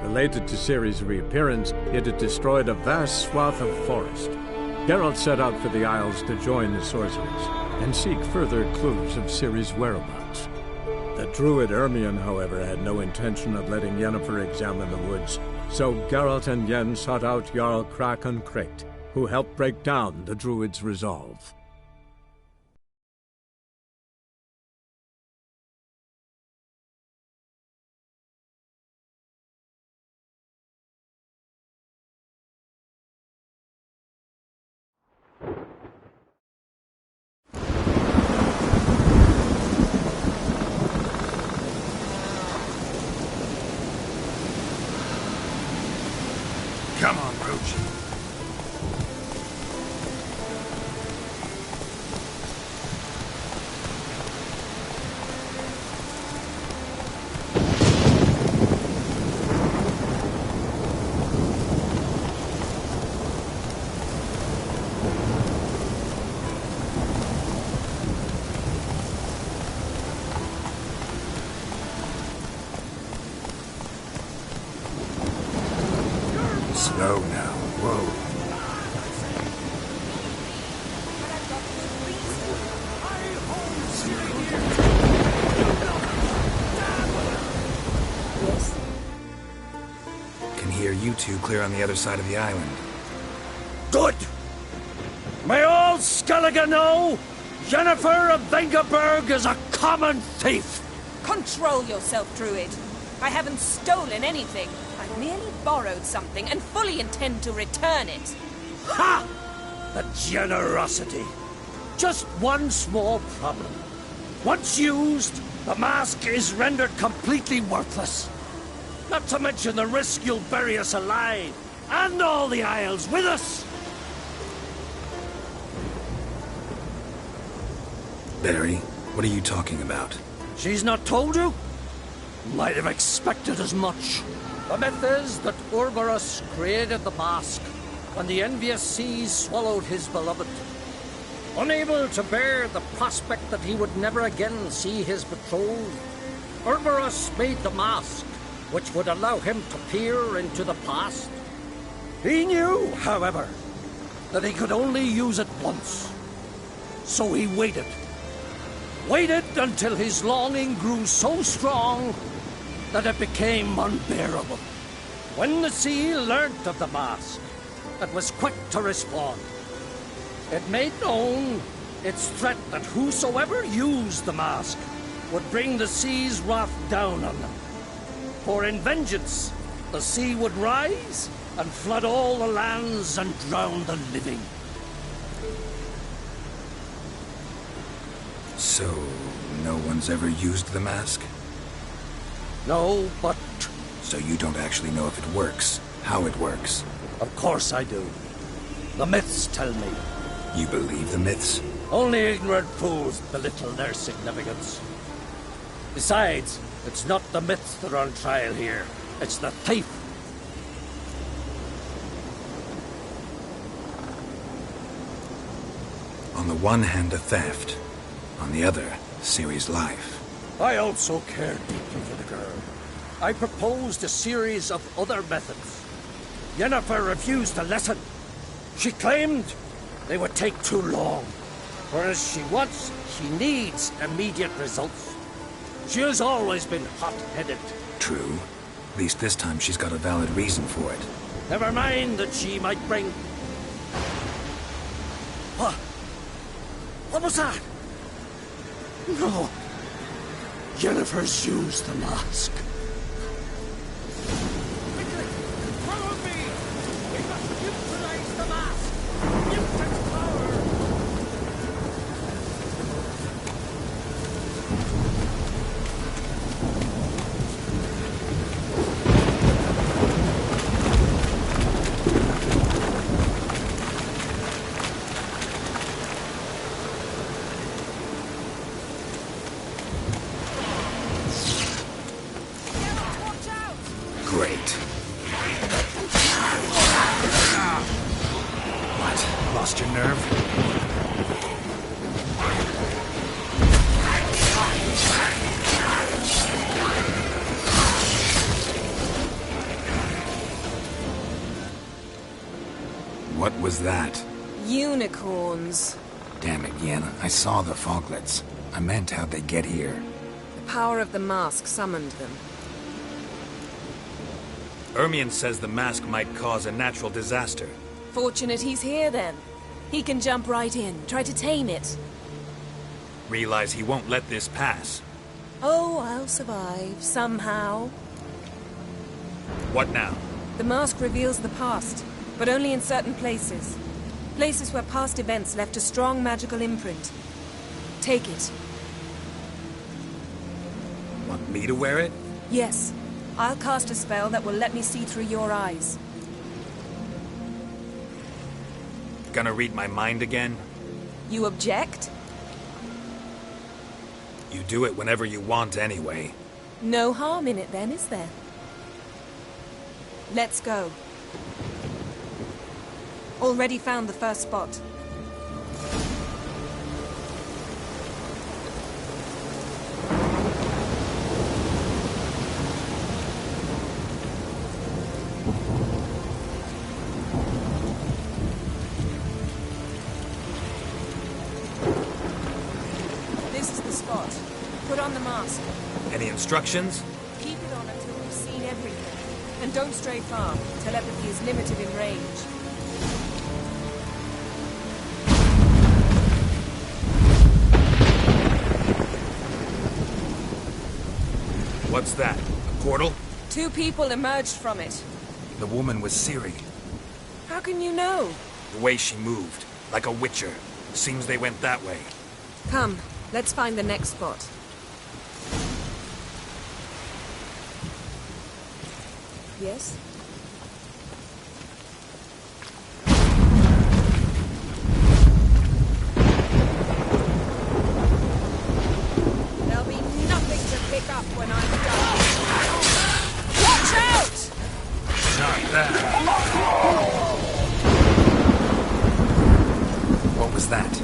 Related to Ciri's reappearance, it had destroyed a vast swath of forest. Geralt set out for the Isles to join the sorcerers and seek further clues of Ciri's whereabouts. The druid Ermion, however, had no intention of letting Yennefer examine the woods, so Geralt and Yen sought out Jarl Krakon Krayt, who helped break down the druid's resolve. Come on, Roach. Slow now. Whoa. Yes? Can hear you two clear on the other side of the island. Good! May all Skellige know, Yennefer of Vengerberg is a common thief! Control yourself, Druid. I haven't stolen anything. I merely borrowed something and fully intend to return it. Ha! The generosity. Just one small problem. Once used, the mask is rendered completely worthless. Not to mention the risk you'll bury us alive, and all the Isles with us. Barry, what are you talking about? She's not told you? Might have expected as much. The myth is that Urberus created the mask when the envious seas swallowed his beloved. Unable to bear the prospect that he would never again see his betrothed, Urberus made the mask, which would allow him to peer into the past. He knew, however, that he could only use it once. So he waited. Waited until his longing grew so strong that it became unbearable. When the sea learnt of the mask, it was quick to respond. It made known its threat that whosoever used the mask would bring the sea's wrath down on them. For in vengeance, the sea would rise and flood all the lands and drown the living. So, no one's ever used the mask? No, but So you don't actually know if it works, how it works? of course I do. The myths tell me. You believe the myths? Only ignorant fools belittle their significance. Besides, it's not the myths that are on trial here. It's the thief. On the one hand, a theft. On the other, Ciri's life. I also cared deeply for the girl. I proposed a series of other methods. Yennefer refused to listen. She claimed they would take too long. Whereas she needs immediate results. She has always been hot-headed. True. At least this time she's got a valid reason for it. Never mind that she might bring... What? What was that? No. Yennefer's used the mask. Quickly! Follow me! We must utilize the mask! Mutant power! Great. What? Lost your nerve? What was that? Unicorns. Damn it, Yen. I saw the foglets. I meant how'd they get here? The power of the mask summoned them. Ermion says the mask might cause a natural disaster. Fortunate he's here, then. He can jump right in, try to tame it. Realize he won't let this pass. Oh, I'll survive, somehow. What now? The mask reveals the past, but only in certain places. Places where past events left a strong magical imprint. Take it. Want me to wear it? Yes. I'll cast a spell that will let me see through your eyes. Gonna read my mind again? You object? You do it whenever you want anyway. No harm in it then, is there? Let's go. Already found the first spot. This is the spot. Put on the mask. Any instructions? Keep it on until we've seen everything. And don't stray far. Telepathy is limited in range. What's that? A portal? 2 people emerged from it. The woman was Ciri. How can you know? The way she moved. Like a witcher. Seems they went that way. Come, let's find the next spot. Yes? There'll be nothing to pick up when I'm done. Watch out! Not that. What was that?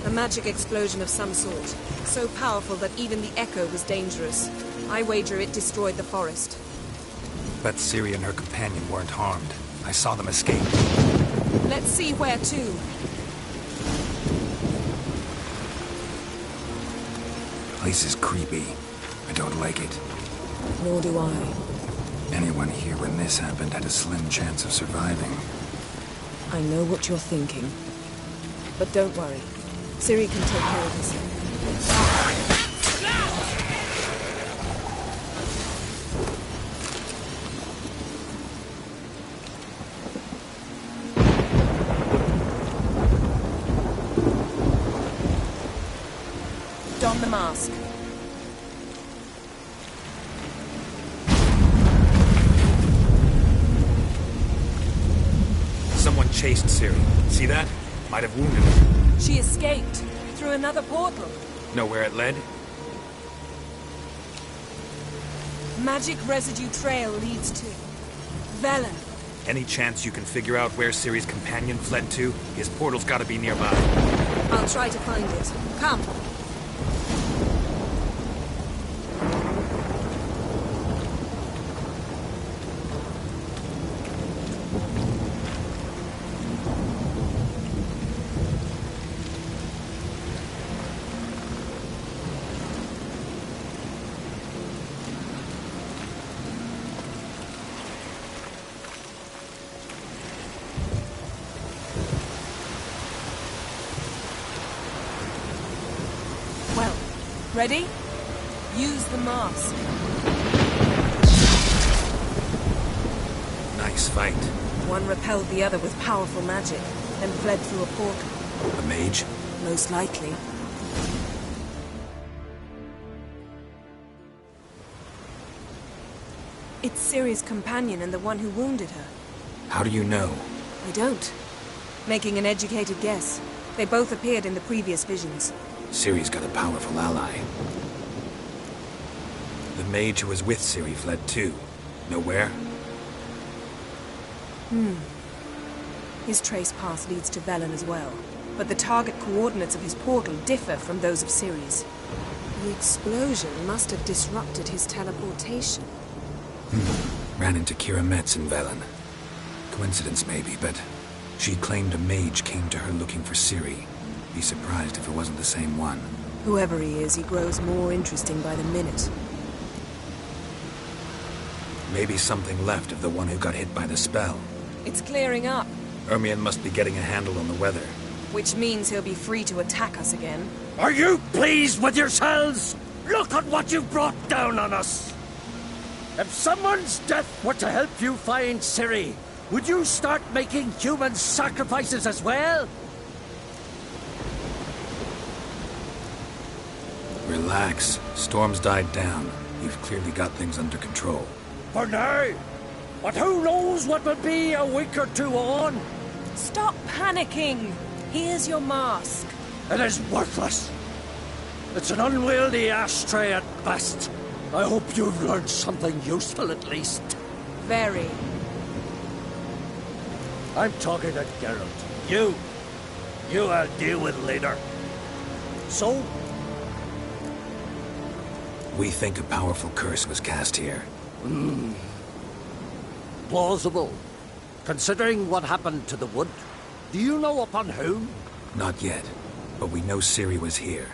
A magic explosion of some sort. So powerful that even the echo was dangerous. I wager it destroyed the forest. Bet Ciri and her companion weren't harmed. I saw them escape. Let's see where to. Place is creepy. I don't like it. Nor do I. Anyone here when this happened had a slim chance of surviving. I know what you're thinking. But don't worry. Ciri can take care of herself. Don the mask. Someone chased Ciri. See that? Might have wounded her. She escaped through another portal. Know where it led? Magic residue trail leads to Velen. Any chance you can figure out where Ciri's companion fled to? His portal's gotta be nearby. I'll try to find it. Come. Well, ready? Use the mask. Nice fight. One repelled the other with powerful magic, then fled through a portal. A mage? Most likely. It's Ciri's companion and the one who wounded her. How do you know? I don't. Making an educated guess. They both appeared in the previous visions. Ciri's got a powerful ally. The mage who was with Ciri fled too. Know where? His trace path leads to Velen as well. But the target coordinates of his portal differ from those of Ciri's. The explosion must have disrupted his teleportation. Ran into Kira Metz in Velen. Coincidence maybe, but she claimed a mage came to her looking for Ciri. Be surprised if it wasn't the same one. Whoever he is, he grows more interesting by the minute. Maybe something left of the one who got hit by the spell. It's clearing up, Ermion must be getting a handle on the weather. which means he'll be free to attack us again. Are you pleased with yourselves? Look at what you've brought down on us! If someone's death were to help you find Ciri, would you start making human sacrifices as well? Relax. Storm's died down. You've clearly got things under control. For now. But who knows what will be a week or two on? Stop panicking! Here's your mask. It is worthless. It's an unwieldy ashtray at best. I hope you've learned something useful at least. Very. I'm talking to Geralt. You I'll deal with later. So, We think a powerful curse was cast here. plausible. Considering what happened to the wood, do you know upon whom? Not yet, but we know Ciri was here.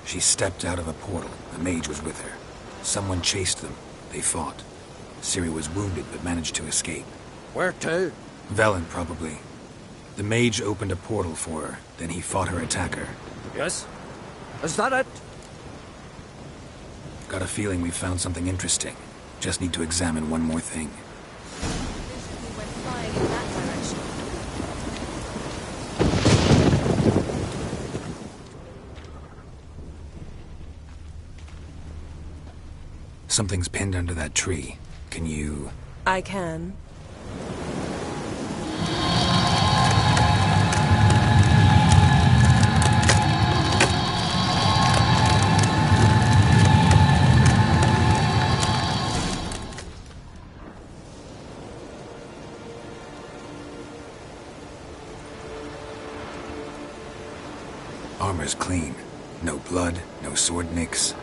She stepped out of a portal. A mage was with her. Someone chased them. They fought. Ciri was wounded but managed to escape. Where to? Velen, probably. The mage opened a portal for her, then he fought her attacker. Yes? Is that it? Got a feeling we found something interesting. Just need to examine one more thing. We went flying in that direction. Something's pinned under that tree. Can you... I can. Armor's clean. No blood, no sword nicks.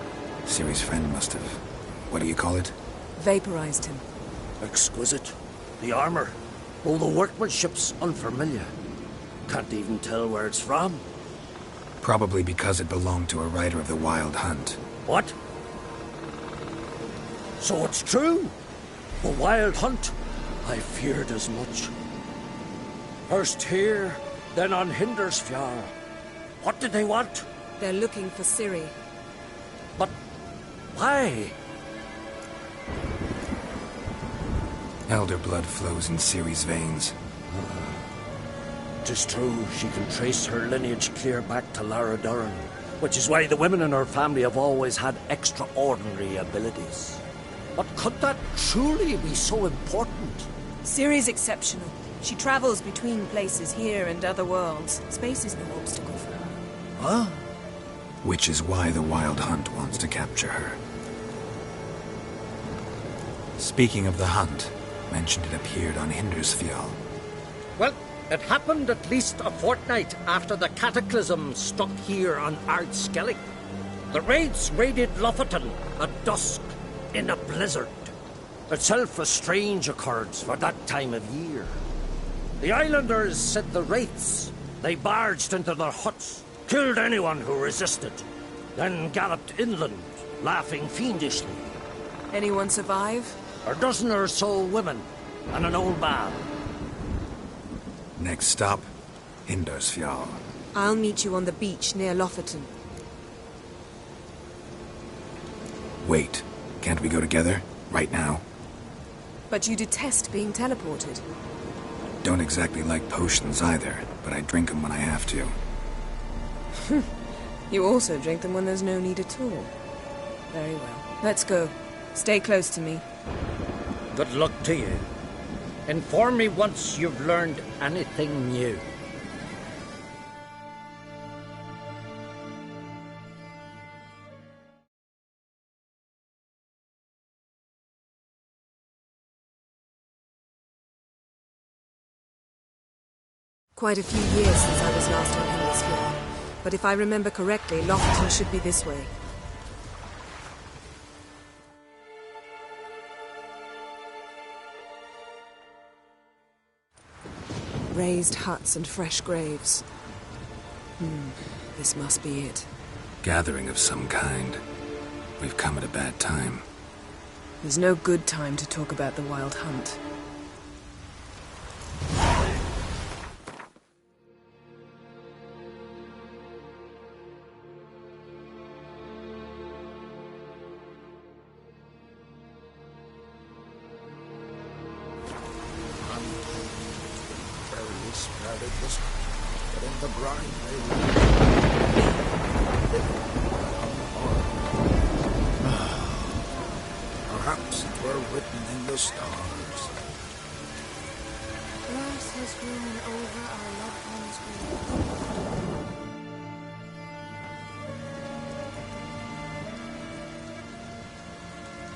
Ciri's friend must have... What do you call it? Vaporized him. Exquisite. The armor. Oh, the workmanship's unfamiliar. Can't even tell where it's from. Probably because it belonged to a rider of the Wild Hunt. What? So it's true? The Wild Hunt? I feared as much. First here, then on Hindersfjall. What did they want? They're looking for Ciri. But why? Elder blood flows in Ciri's veins. 'Tis true, she can trace her lineage clear back to Lara Duran, which is why the women in her family have always had extraordinary abilities. But could that truly be so important? Ciri's exceptional. She travels between places here and other worlds. Space is no obstacle for her. Huh? Which is why the Wild Hunt wants to capture her. Speaking of the hunt, mentioned it appeared on Hindersfjall. Well, it happened at least a fortnight after the cataclysm struck here on Ardskellig. The raids raided Lofoten at dusk in a blizzard. Itself a strange occurrence for that time of year. The islanders said the wraiths. They barged into their huts, killed anyone who resisted, then galloped inland, laughing fiendishly. Anyone survive? A dozen or so women, and an old man. Next stop, Hindersfjall. I'll meet you on the beach near Lofoten. Wait, can't we go together? Right now? But you detest being teleported. Don't exactly like potions either, but I drink them when I have to. You also drink them when there's no need at all. Very well. Let's go. Stay close to me. Good luck to you. Inform me once you've learned anything new. Quite a few years since I was last on Hindersfjall. But if I remember correctly, Lofoten should be this way. Raised huts and fresh graves. This must be it. Gathering of some kind. We've come at a bad time. There's no good time to talk about the Wild Hunt. Perhaps it were written in the stars. Grass has grown over our loved one's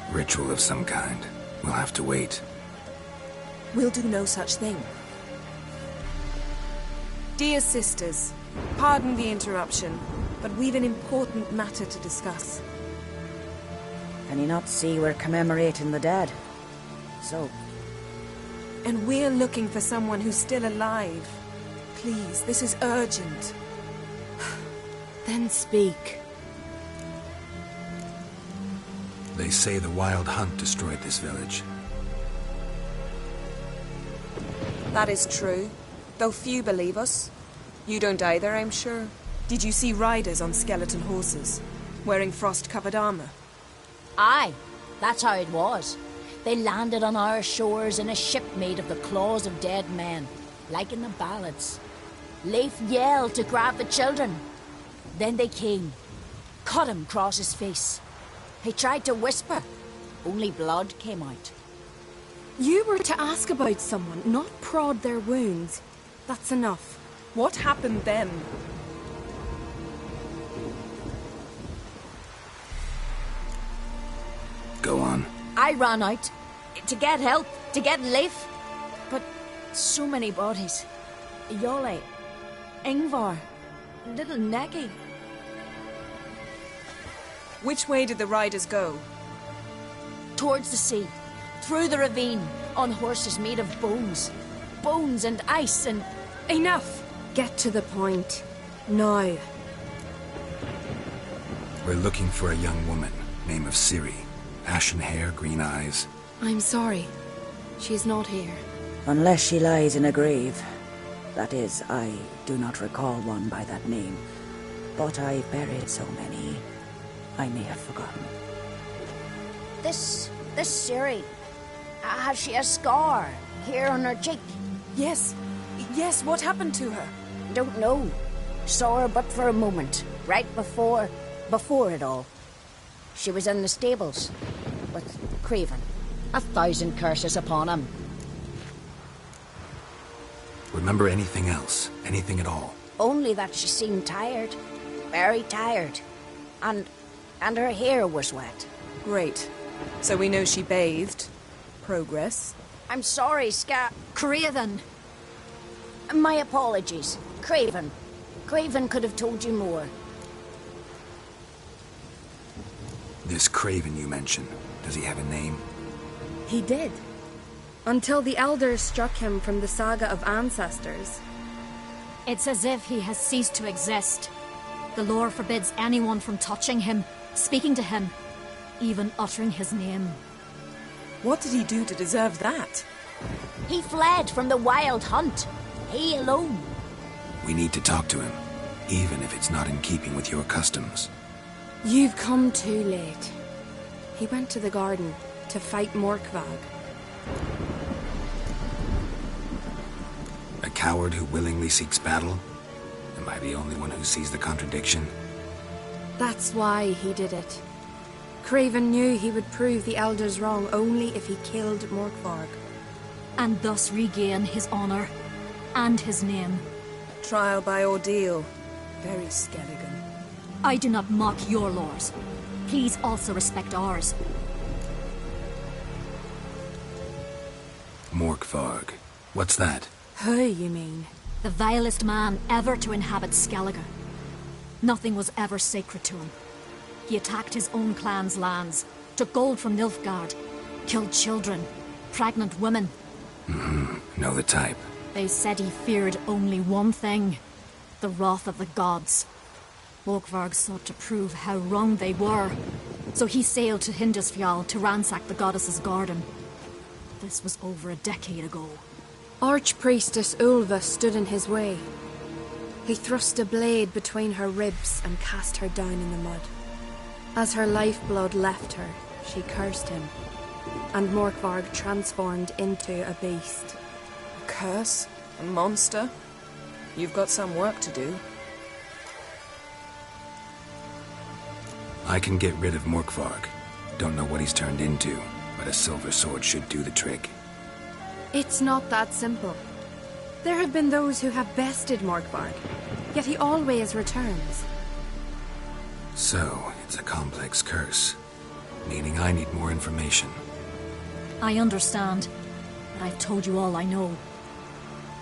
grave. Ritual of some kind. We'll have to wait. We'll do no such thing. Dear sisters, pardon the interruption, but we've an important matter to discuss. Can you not see we're commemorating the dead? So, And we're looking for someone who's still alive. Please, this is urgent. Then speak. They say the Wild Hunt destroyed this village. That is true, though few believe us. You don't either, I'm sure. Did you see riders on skeleton horses, wearing frost-covered armor? Aye, that's how it was. They landed on our shores in a ship made of the claws of dead men, like in the ballads. Leif yelled to grab the children. Then they came, cut him across his face. He tried to whisper, only blood came out. You were to ask about someone, not prod their wounds. That's enough. What happened then? Go on. I ran out to get help, to get Leif. But so many bodies. Yole, Ingvar, little Necky. Which way did the riders go? Towards the sea, through the ravine, on horses made of bones. Bones and ice and... Enough! Get to the point. Now. We're looking for a young woman, name of Ciri. Ashen hair, green eyes. I'm sorry. She's not here. unless she lies in a grave. That is, I do not recall one by that name. But I've buried so many, I may have forgotten. This Ciri, has she a scar here on her cheek? Yes, what happened to her? Don't know. Saw her but for a moment, right before it all. She was in the stables with Craven. 1,000 curses upon him. Remember anything else? Anything at all? Only that she seemed tired. Very tired. And her hair was wet. Great. So we know she bathed. Progress. I'm sorry, Craven! My apologies. Craven. Craven could have told you more. This Craven you mentioned, does he have a name? He did. Until the elders struck him from the saga of ancestors. It's as if he has ceased to exist. The lore forbids anyone from touching him, speaking to him, even uttering his name. What did he do to deserve that? He fled from the Wild Hunt. He alone. We need to talk to him, even if it's not in keeping with your customs. You've come too late. He went to the garden to fight Morkvag. A coward who willingly seeks battle? Am I the only one who sees the contradiction? That's why he did it. Craven knew he would prove the elders wrong only if he killed Morkvarg. And thus regain his honor and his name. Trial by ordeal. Very Skelligan. I do not mock your laws. Please also respect ours. Morkvarg. What's that? Who, you mean? The vilest man ever to inhabit Skellige. Nothing was ever sacred to him. He attacked his own clan's lands, took gold from Nilfgaard, killed children, pregnant women. Know the type. They said he feared only one thing, the wrath of the gods. Morkvarg sought to prove how wrong they were, so he sailed to Hindisfjall to ransack the goddess's garden. This was over a decade ago. Archpriestess Ulva stood in his way. He thrust a blade between her ribs and cast her down in the mud. As her lifeblood left her, she cursed him, and Morkvarg transformed into a beast. A curse? A monster? You've got some work to do. I can get rid of Morkvarg. Don't know what he's turned into, but a silver sword should do the trick. It's not that simple. There have been those who have bested Morkvarg, yet he always returns. So, it's a complex curse, meaning I need more information. I understand, but I've told you all I know.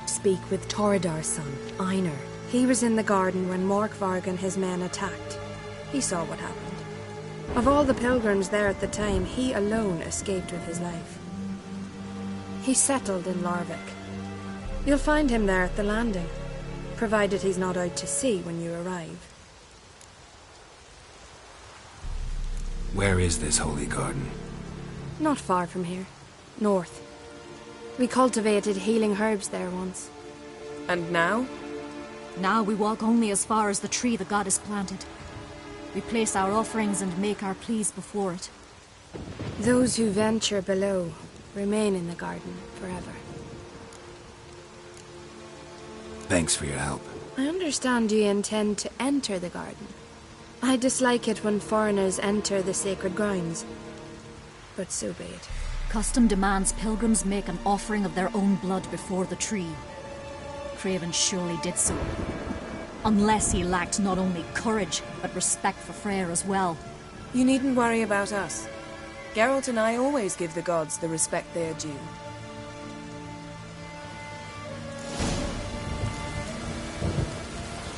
Speak with Toradar's son, Einar. He was in the garden when Morkvarg and his men attacked. He saw what happened. Of all the pilgrims there at the time, he alone escaped with his life. He settled in Larvik. You'll find him there at the landing, provided he's not out to sea when you arrive. Where is this holy garden? Not far from here. North. We cultivated healing herbs there once. And now? Now we walk only as far as the tree the goddess planted. We place our offerings and make our pleas before it. Those who venture below remain in the garden forever. Thanks for your help. I understand you intend to enter the garden. I dislike it when foreigners enter the sacred grounds, but so be it. Custom demands pilgrims make an offering of their own blood before the tree. Craven surely did so. Unless he lacked not only courage, but respect for Freyr as well. You needn't worry about us. Geralt and I always give the gods the respect they are due.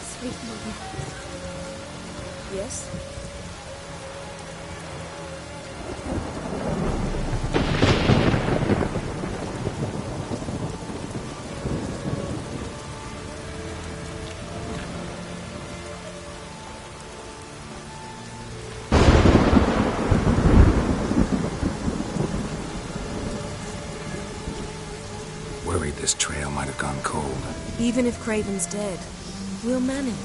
Sweet mother. Yes? Worried this trail might have gone cold. Even if Craven's dead, we'll manage.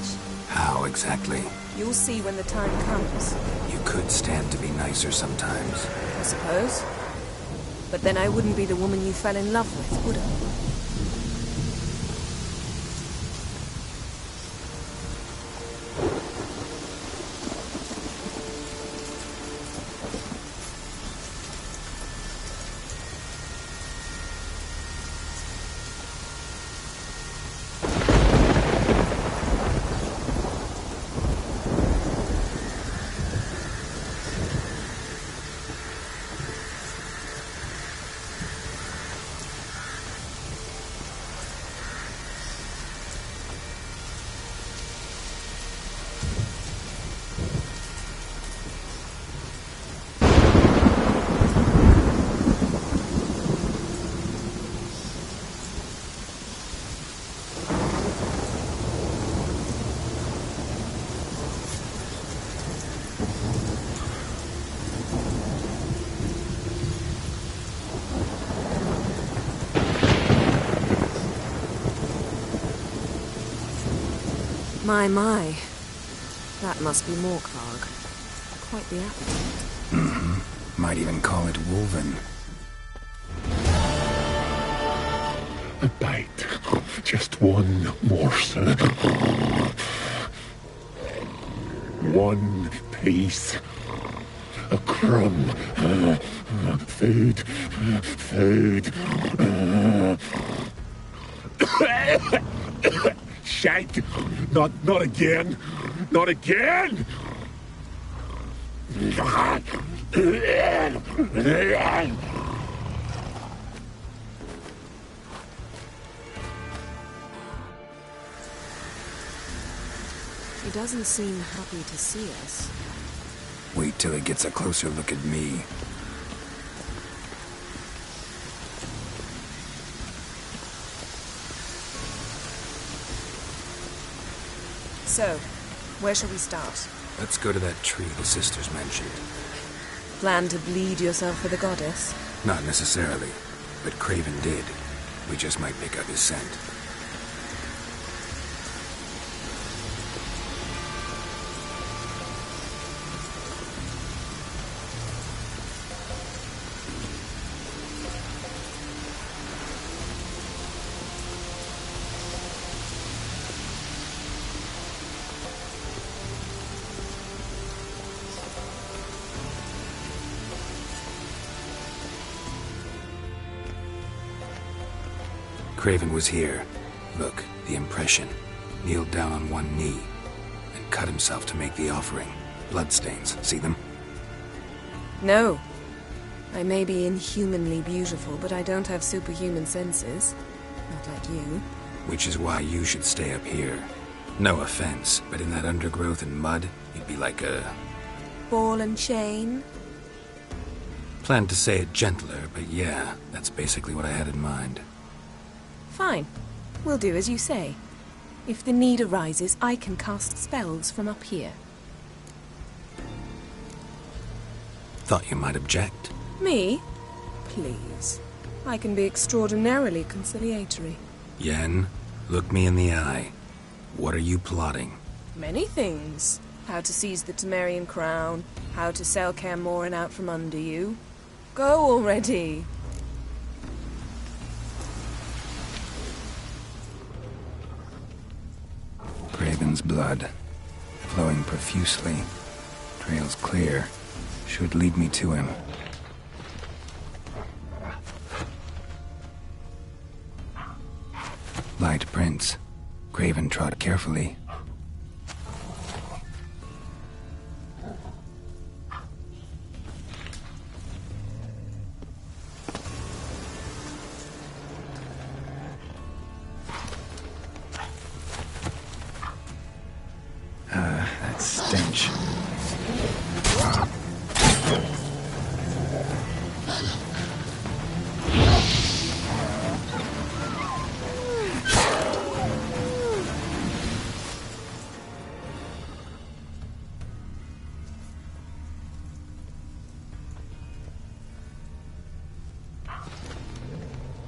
How exactly? You'll see when the time comes. You could stand to be nicer sometimes. I suppose. But then I wouldn't be the woman you fell in love with, would I? My. That must be Morkvarg. Quite the appetite. Might even call it Wolven. A bite. Just one morsel. One piece. A crumb. Food. Food. Shite! Not again! Not again! He doesn't seem happy to see us. Wait till he gets a closer look at me. So, where shall we start? Let's go to that tree the sisters mentioned. Plan to bleed yourself for the goddess? Not necessarily, but Craven did. We just might pick up his scent. Craven was here. Look, the impression. Kneeled down on one knee and cut himself to make the offering. Bloodstains. See them? No. I may be inhumanly beautiful, but I don't have superhuman senses. Not like you. Which is why you should stay up here. No offense, but in that undergrowth and mud, you'd be like a... Ball and chain? Planned to say it gentler, but yeah, that's basically what I had in mind. Fine. We'll do as you say. If the need arises, I can cast spells from up here. Thought you might object. Me? Please. I can be extraordinarily conciliatory. Yen, look me in the eye. What are you plotting? Many things. How to seize the Temerian crown, how to sell Kaer Morhen out from under you. Go already! Craven's blood, flowing profusely. Trail's clear. Should lead me to him. Light prints. Craven trod carefully. That stench.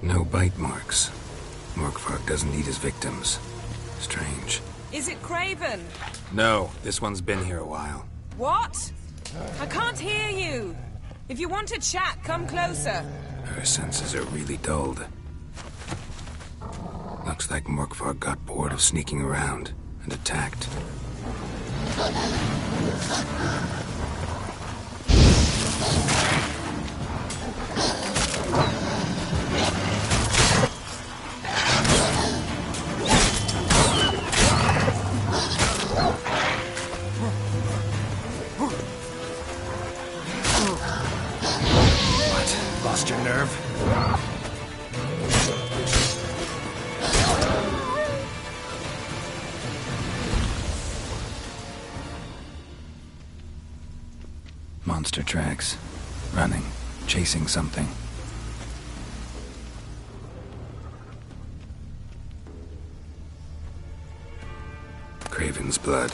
No bite marks. Morkvarg doesn't eat his victims. Strange. Is it Craven? No, this one's been here a while. What? I can't hear you. If you want to chat, come closer. Her senses are really dulled. Looks like Morkvarg got bored of sneaking around and attacked. Lost your nerve? Monster tracks. Running. Chasing something. Craven's blood.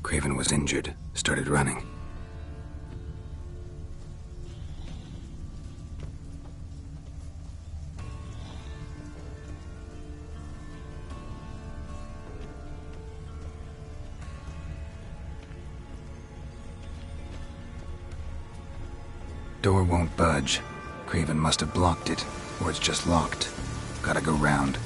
Craven was injured, started running. Door won't budge. Craven must have blocked it, or it's just locked. Gotta go round.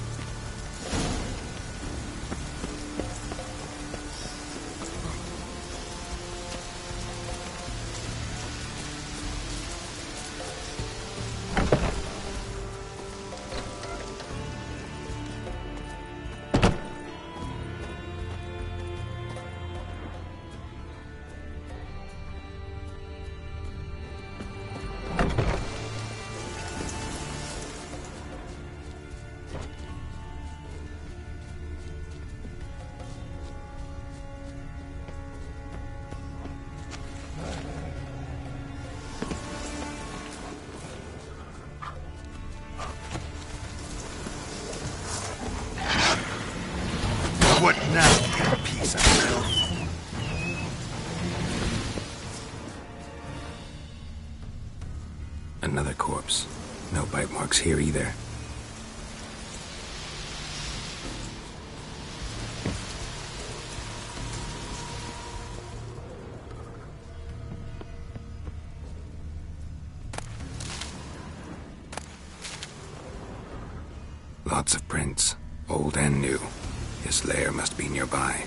What now, you piece of filth? Another corpse. No bite marks here either. Lots of prints, old and new. His lair must be nearby.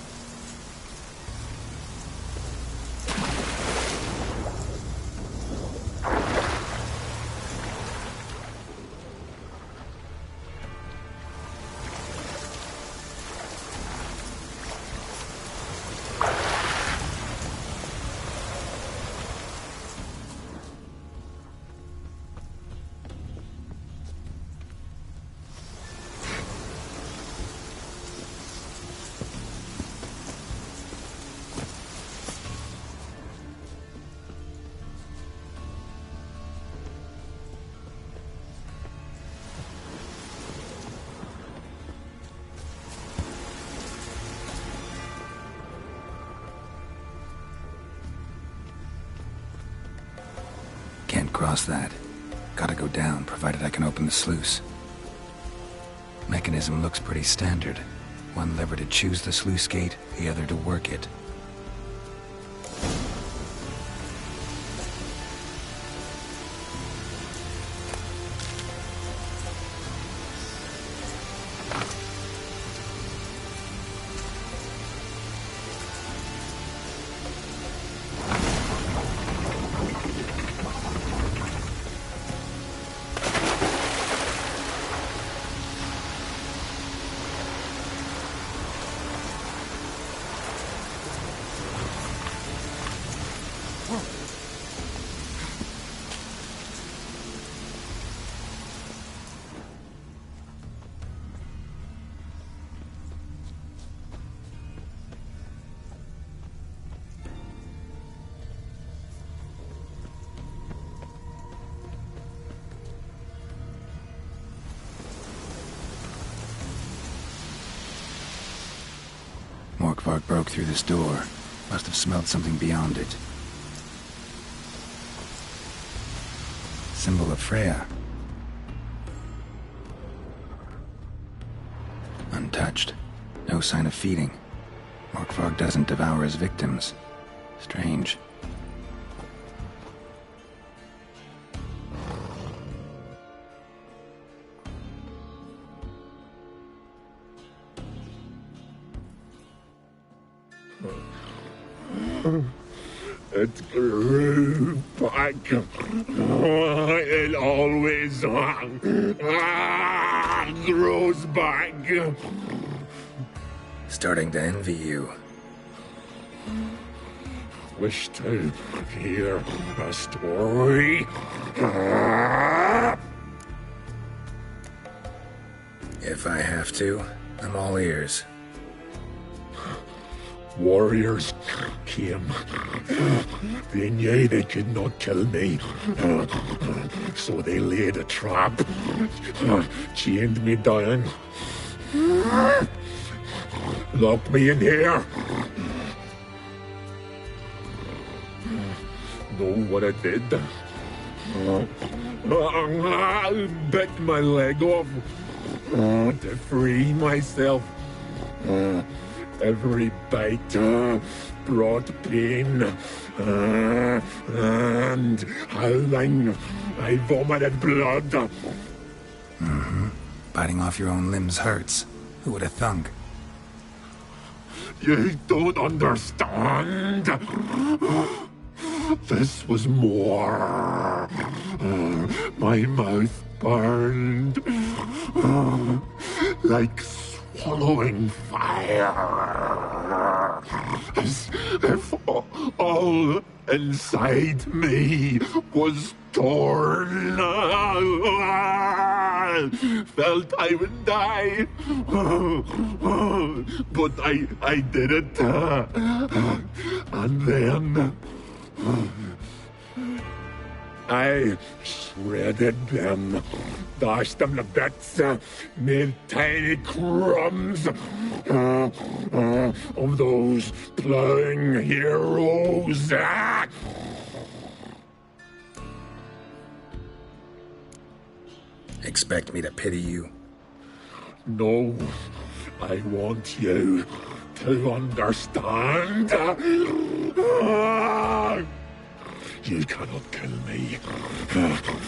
Can't cross that. Gotta go down, provided I can open the sluice. Mechanism looks pretty standard. One lever to choose the sluice gate, the other to work it. Morkvarg broke through this door. Must have smelled something beyond it. Symbol of Freya. Untouched. No sign of feeding. Morkvarg doesn't devour his victims. Strange. It grew back. It always grows back. Starting to envy you. Wish to hear a story? If I have to, I'm all ears. Warriors came. They knew they could not kill me. So they laid a trap. Chained me down. Locked me in here. Know what I did? Bit my leg off to free myself. Every bite brought pain, and howling, I vomited blood. Mm-hmm. Biting off your own limbs hurts. Who would have thunk? You don't understand. This was more. My mouth burned like swallowing fire, as if all inside me was torn. Felt I would die, but I did it. And then I shredded them, dashed them to bits, made tiny crumbs of those plowing heroes. Expect me to pity you? No, I want you to understand. You cannot kill me,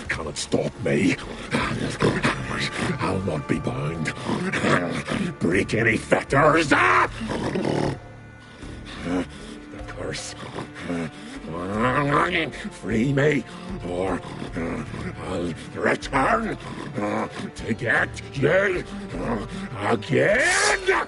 cannot stop me. I'll not be bound. Break any fetters. The curse. Free me, or I'll return to get you again.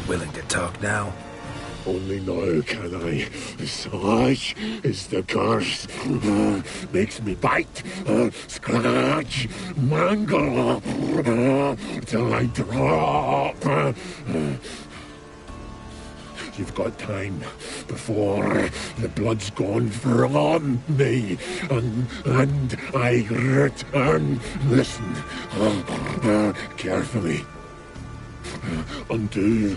Willing to talk now? Only now can I. Such is the curse. Makes me bite, scratch, mangle, till I drop. You've got time before the blood's gone from me, and I return. Listen, carefully. Undo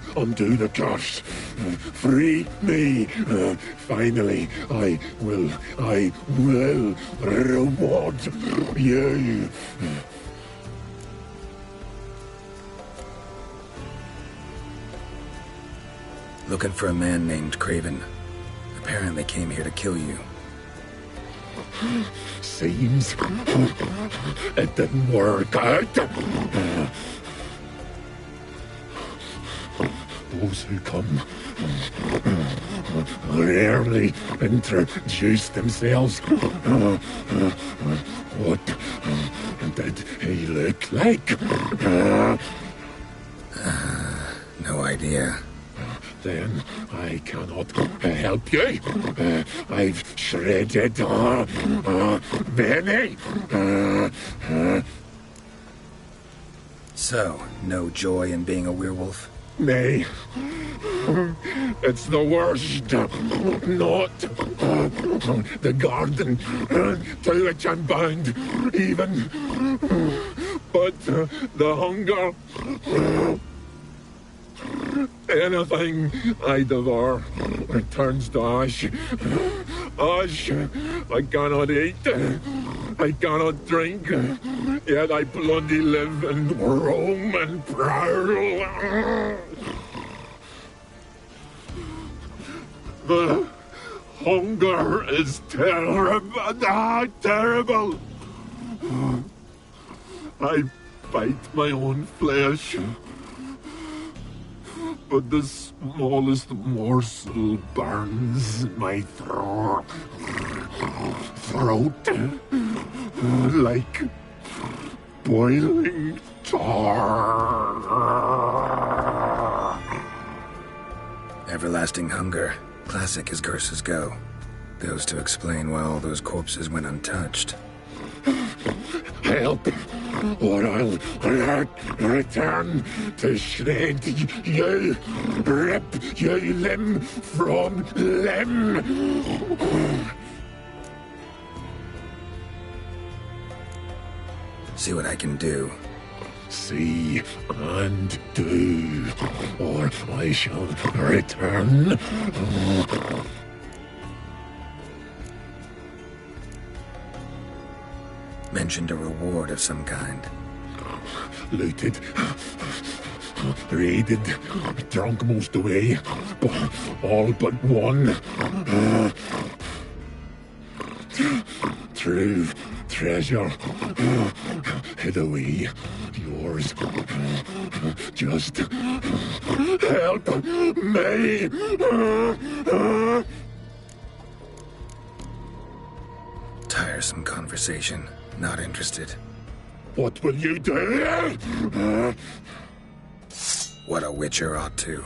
the curse. Free me. Finally, I will reward you. Looking for a man named Craven. Apparently came here to kill you. Seems it didn't work out. Those who come rarely introduce themselves. What did he look like? No idea. Then I cannot help you. I've shredded many. So, no joy in being a werewolf? Nay, it's the worst. Not the garden to which I'm bound, even, but the hunger. Anything I devour turns to ash. Ash I cannot eat, I cannot drink, yet I bloody live and roam and prowl. The hunger is terrible, terrible. I bite my own flesh, but the smallest morsel burns my throat like boiling tar. Everlasting hunger. Classic as curses go. Goes to explain why all those corpses went untouched. Help, or I'll return to shred you, rip you limb from limb. See what I can do. See and do, or I shall return. Mentioned a reward of some kind. Looted, raided, drunk most away, all but one. True treasure hid away. Yours. Just help me. Tiresome conversation. Not interested. What will you do? What a witcher ought to.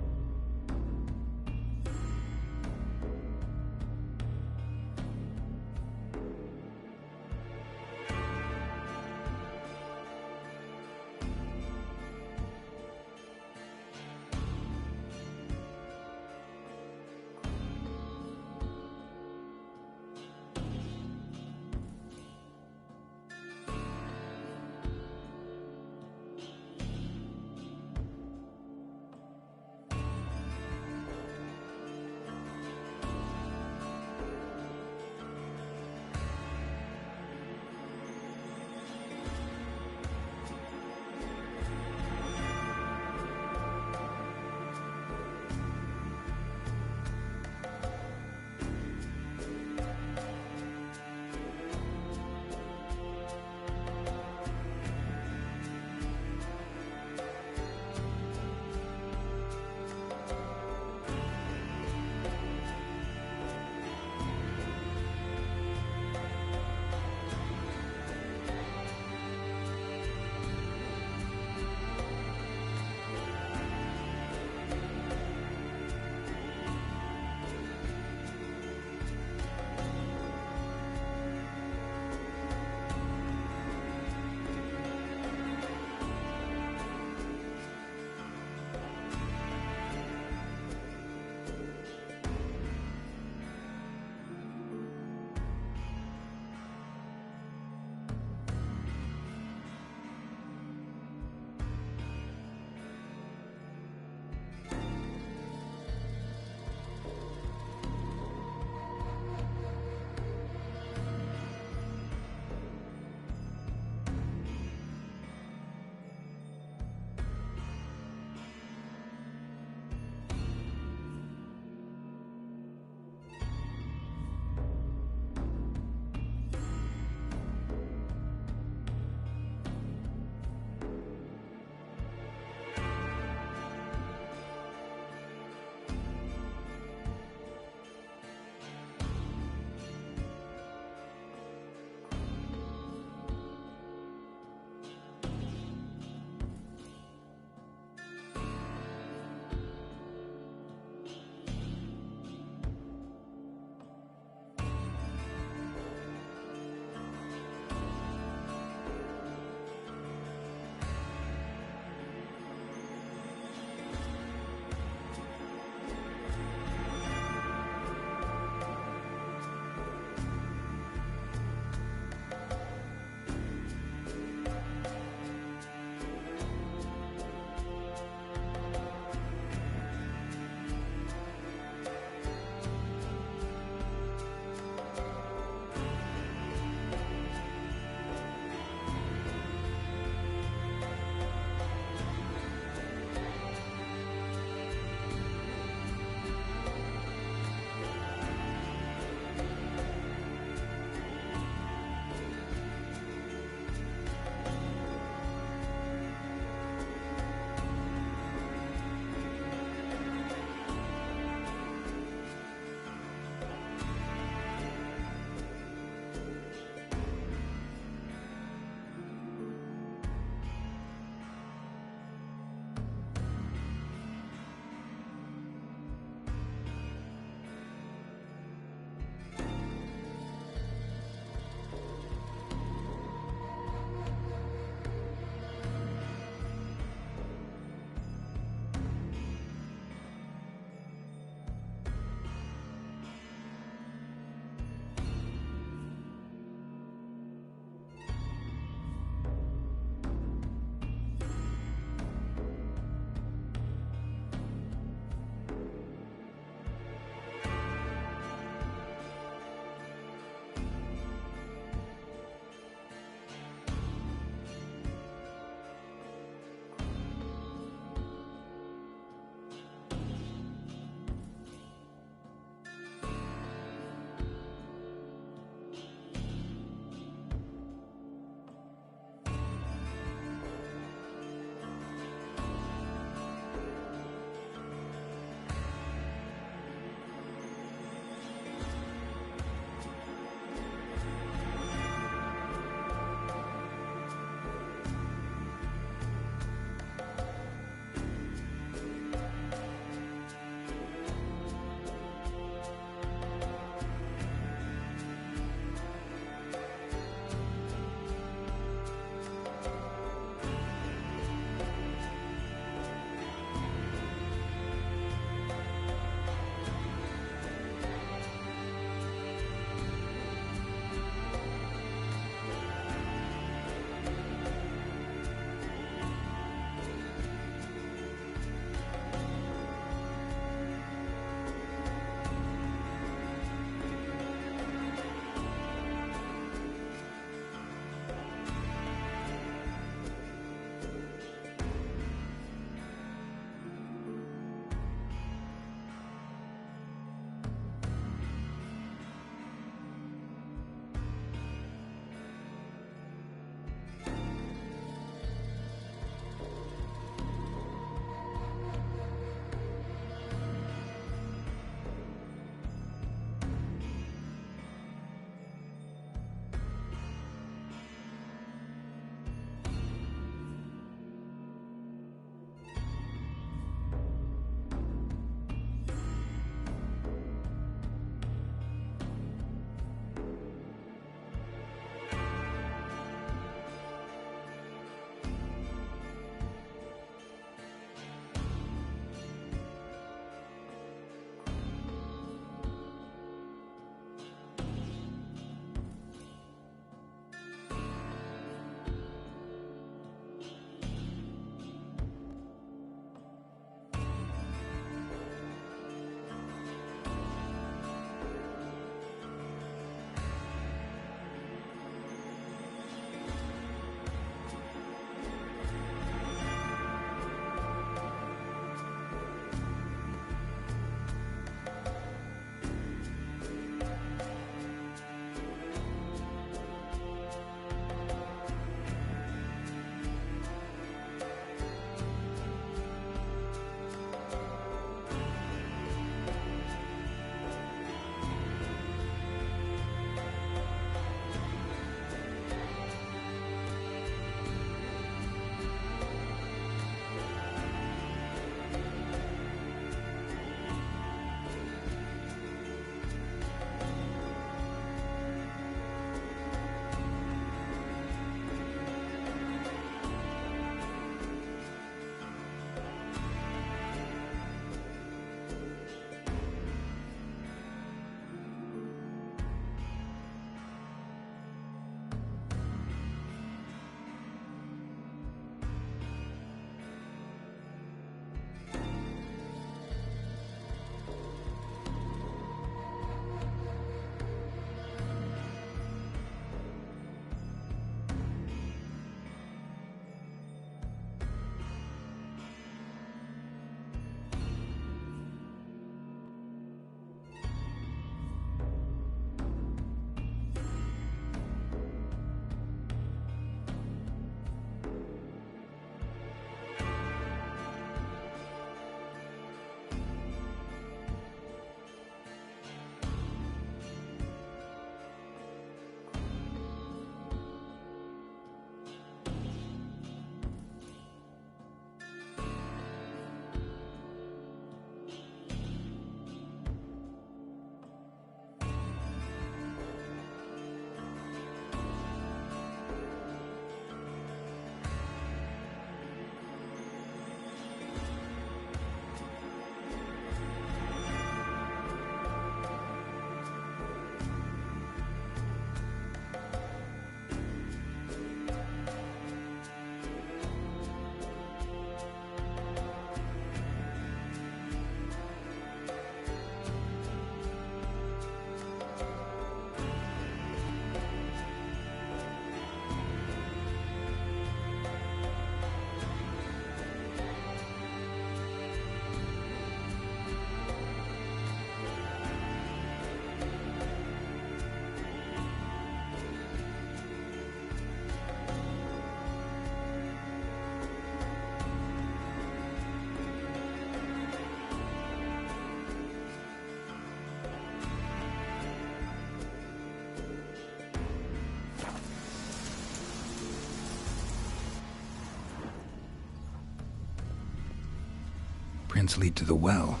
Footprints lead to the well.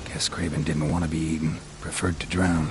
Guess Craven didn't want to be eaten, preferred to drown.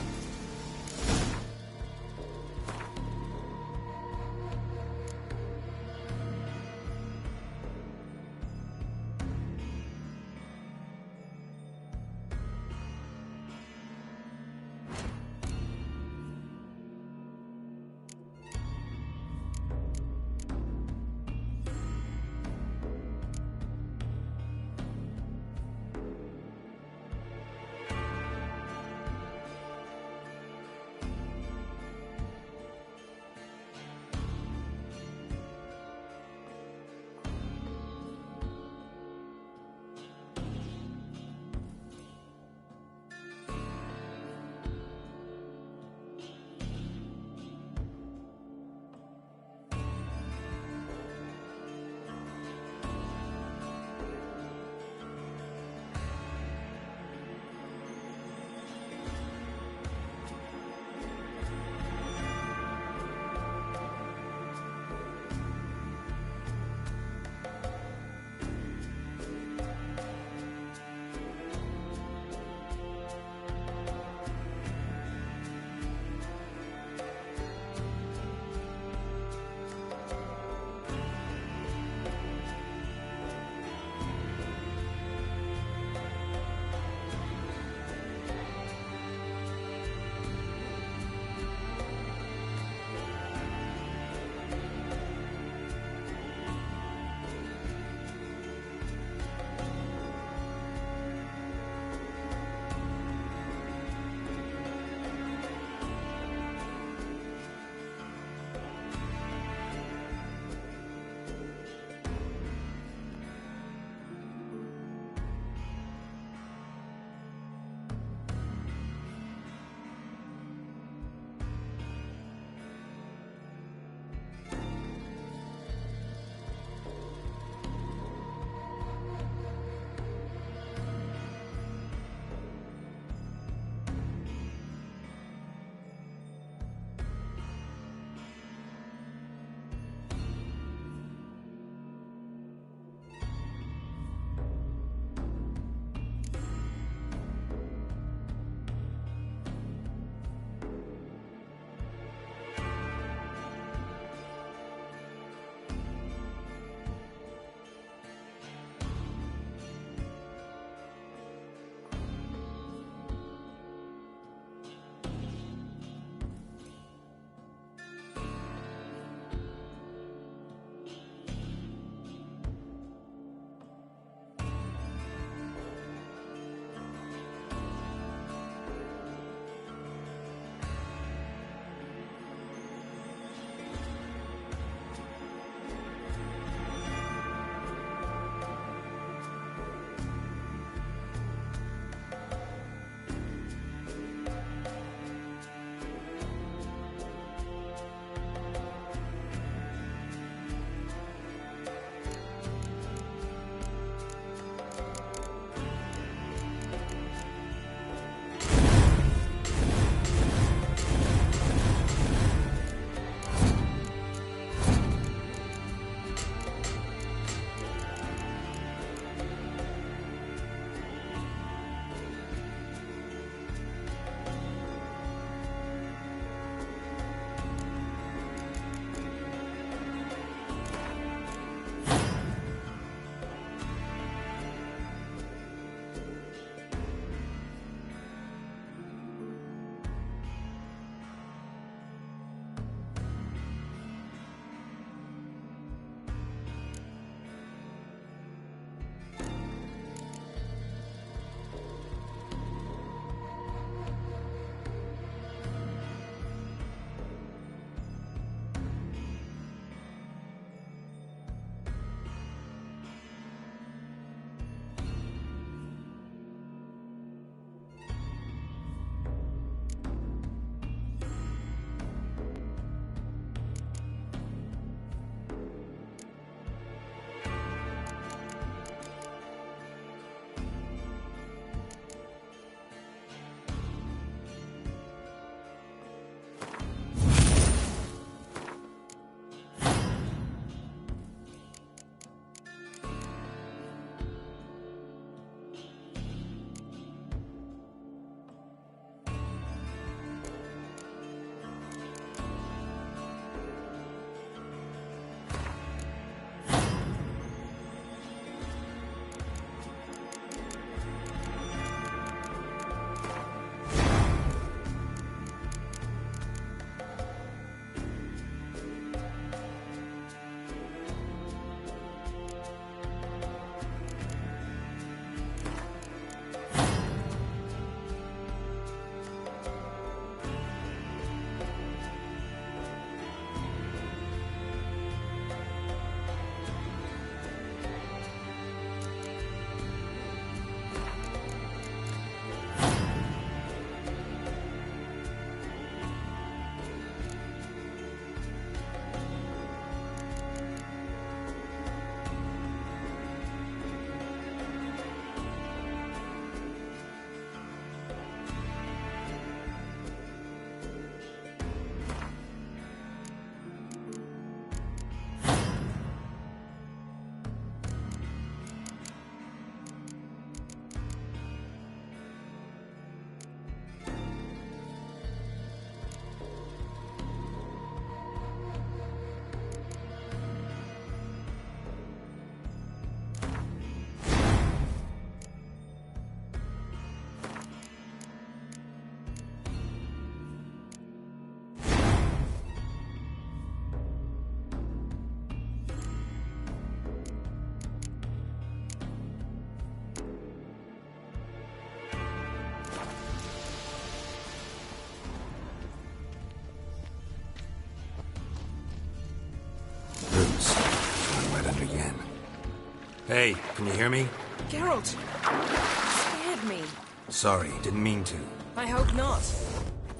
Hey, can you hear me? Geralt, you scared me. Sorry, didn't mean to. I hope not.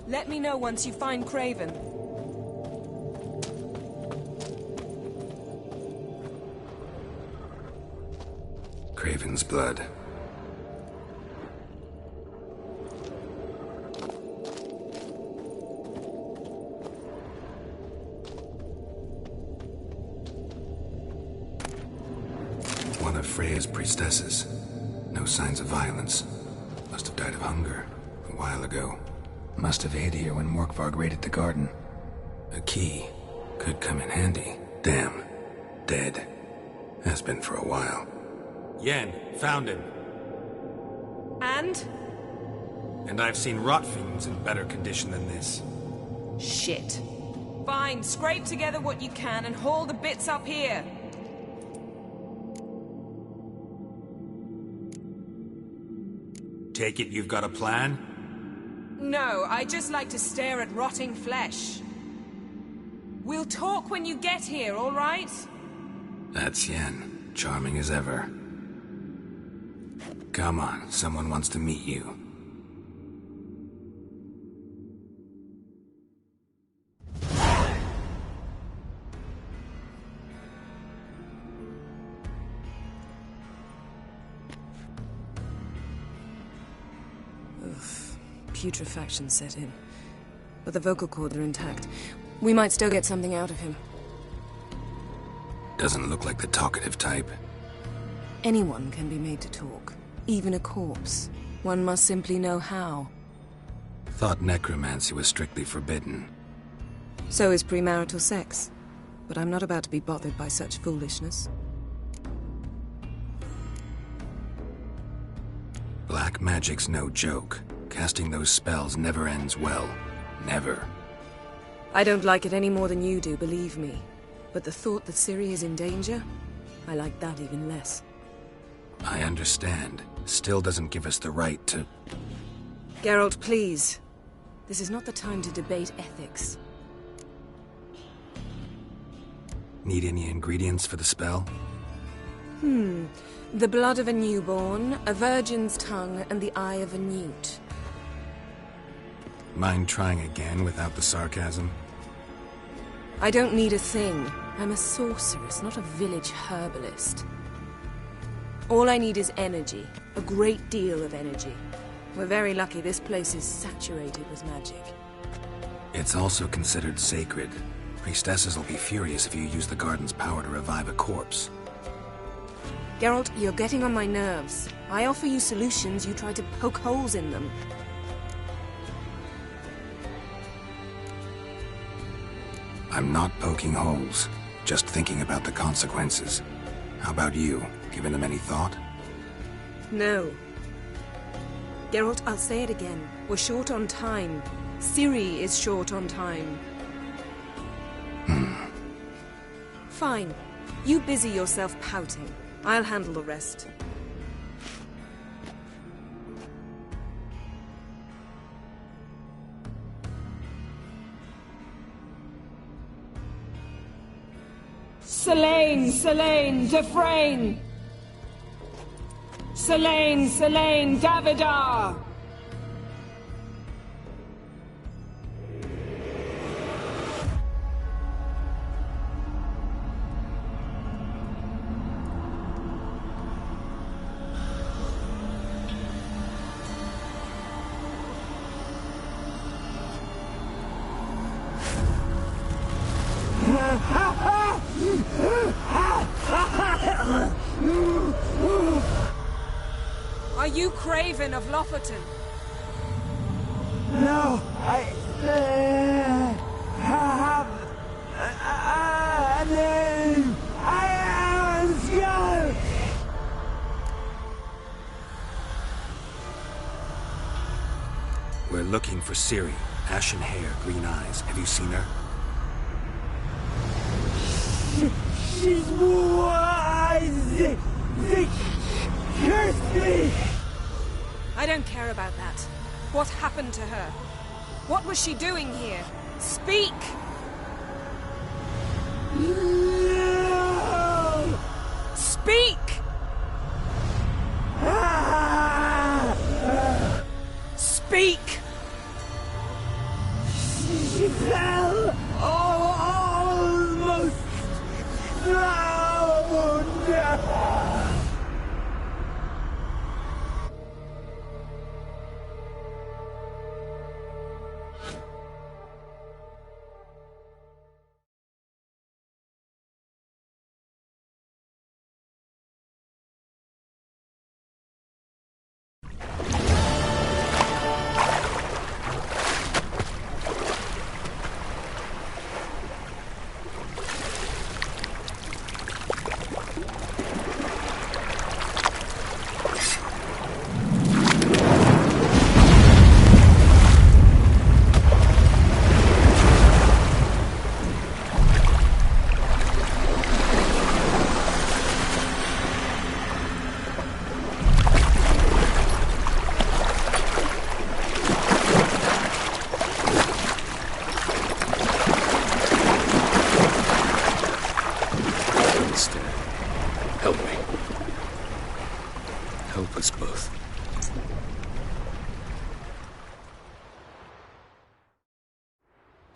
Let me know once you find Craven. Craven's blood. One of Freya's priestesses. No signs of violence. Must have died of hunger a while ago. Must have hid here when Morkvarg raided the garden. A key. Could come in handy. Damn. Dead. Has been for a while. Yen, found him. And? And I've seen rot fiends in better condition than this. Shit. Fine, scrape together what you can and haul the bits up here. Take it you've got a plan? No, I just like to stare at rotting flesh. We'll talk when you get here, all right? That's Yen. Charming as ever. Come on, someone wants to meet you. Putrefaction set in. But the vocal cords are intact. We might still get something out of him. Doesn't look like the talkative type. Anyone can be made to talk. Even a corpse. One must simply know how. Thought necromancy was strictly forbidden. So is premarital sex. But I'm not about to be bothered by such foolishness. Black magic's no joke. Casting those spells never ends well. Never. I don't like it any more than you do, believe me. But the thought that Ciri is in danger, I like that even less. I understand. Still doesn't give us the right to... Geralt, please. This is not the time to debate ethics. Need any ingredients for the spell? The blood of a newborn, a virgin's tongue, and the eye of a newt. Mind trying again without the sarcasm? I don't need a thing. I'm a sorceress, not a village herbalist. All I need is energy. A great deal of energy. We're very lucky this place is saturated with magic. It's also considered sacred. Priestesses will be furious if you use the garden's power to revive a corpse. Geralt, you're getting on my nerves. I offer you solutions, you try to poke holes in them. I'm not poking holes, just thinking about the consequences. How about you? Given them any thought? No. Geralt, I'll say it again. We're short on time. Ciri is short on time. Fine. You busy yourself pouting. I'll handle the rest. Selene, Selene, Defrain! Selene, Selene, Davidar! Are you Craven of Lofoten? No, I have a name. I am Skull. We're looking for Ciri. Ashen hair, green eyes. Have you seen her? She's wise. They cursed me. I don't care about that. What happened to her? What was she doing here? Speak! No! Speak!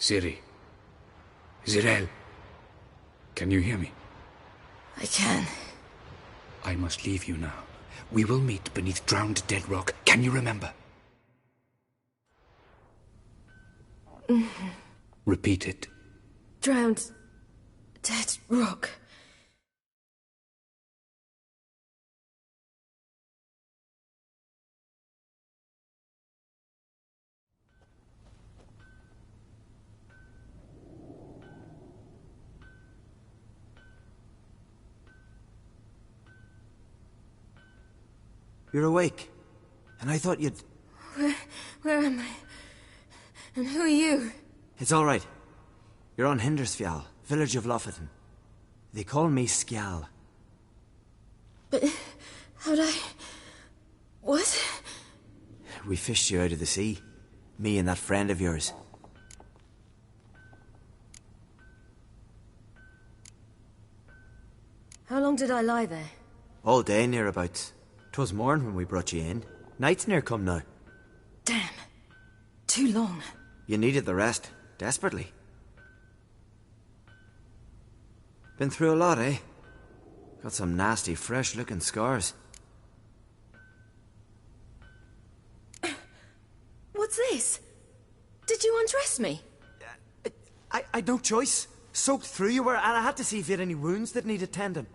Ciri. Zirel. Can you hear me? I can. I must leave you now. We will meet beneath drowned dead rock. Can you remember? Repeat it. Drowned dead rock. You're awake. And I thought you'd... Where am I? And who are you? It's all right. You're on Hindersfjall, village of Lofoten. They call me Skjal. But how'd I... What? We fished you out of the sea. Me and that friend of yours. How long did I lie there? All day, nearabouts. 'Twas morn when we brought you in. Night's near come now. Damn. Too long. You needed the rest. Desperately. Been through a lot, eh? Got some nasty, fresh-looking scars. What's this? Did you undress me? I'd no choice. Soaked through you were, and I had to see if you had any wounds that needed tending.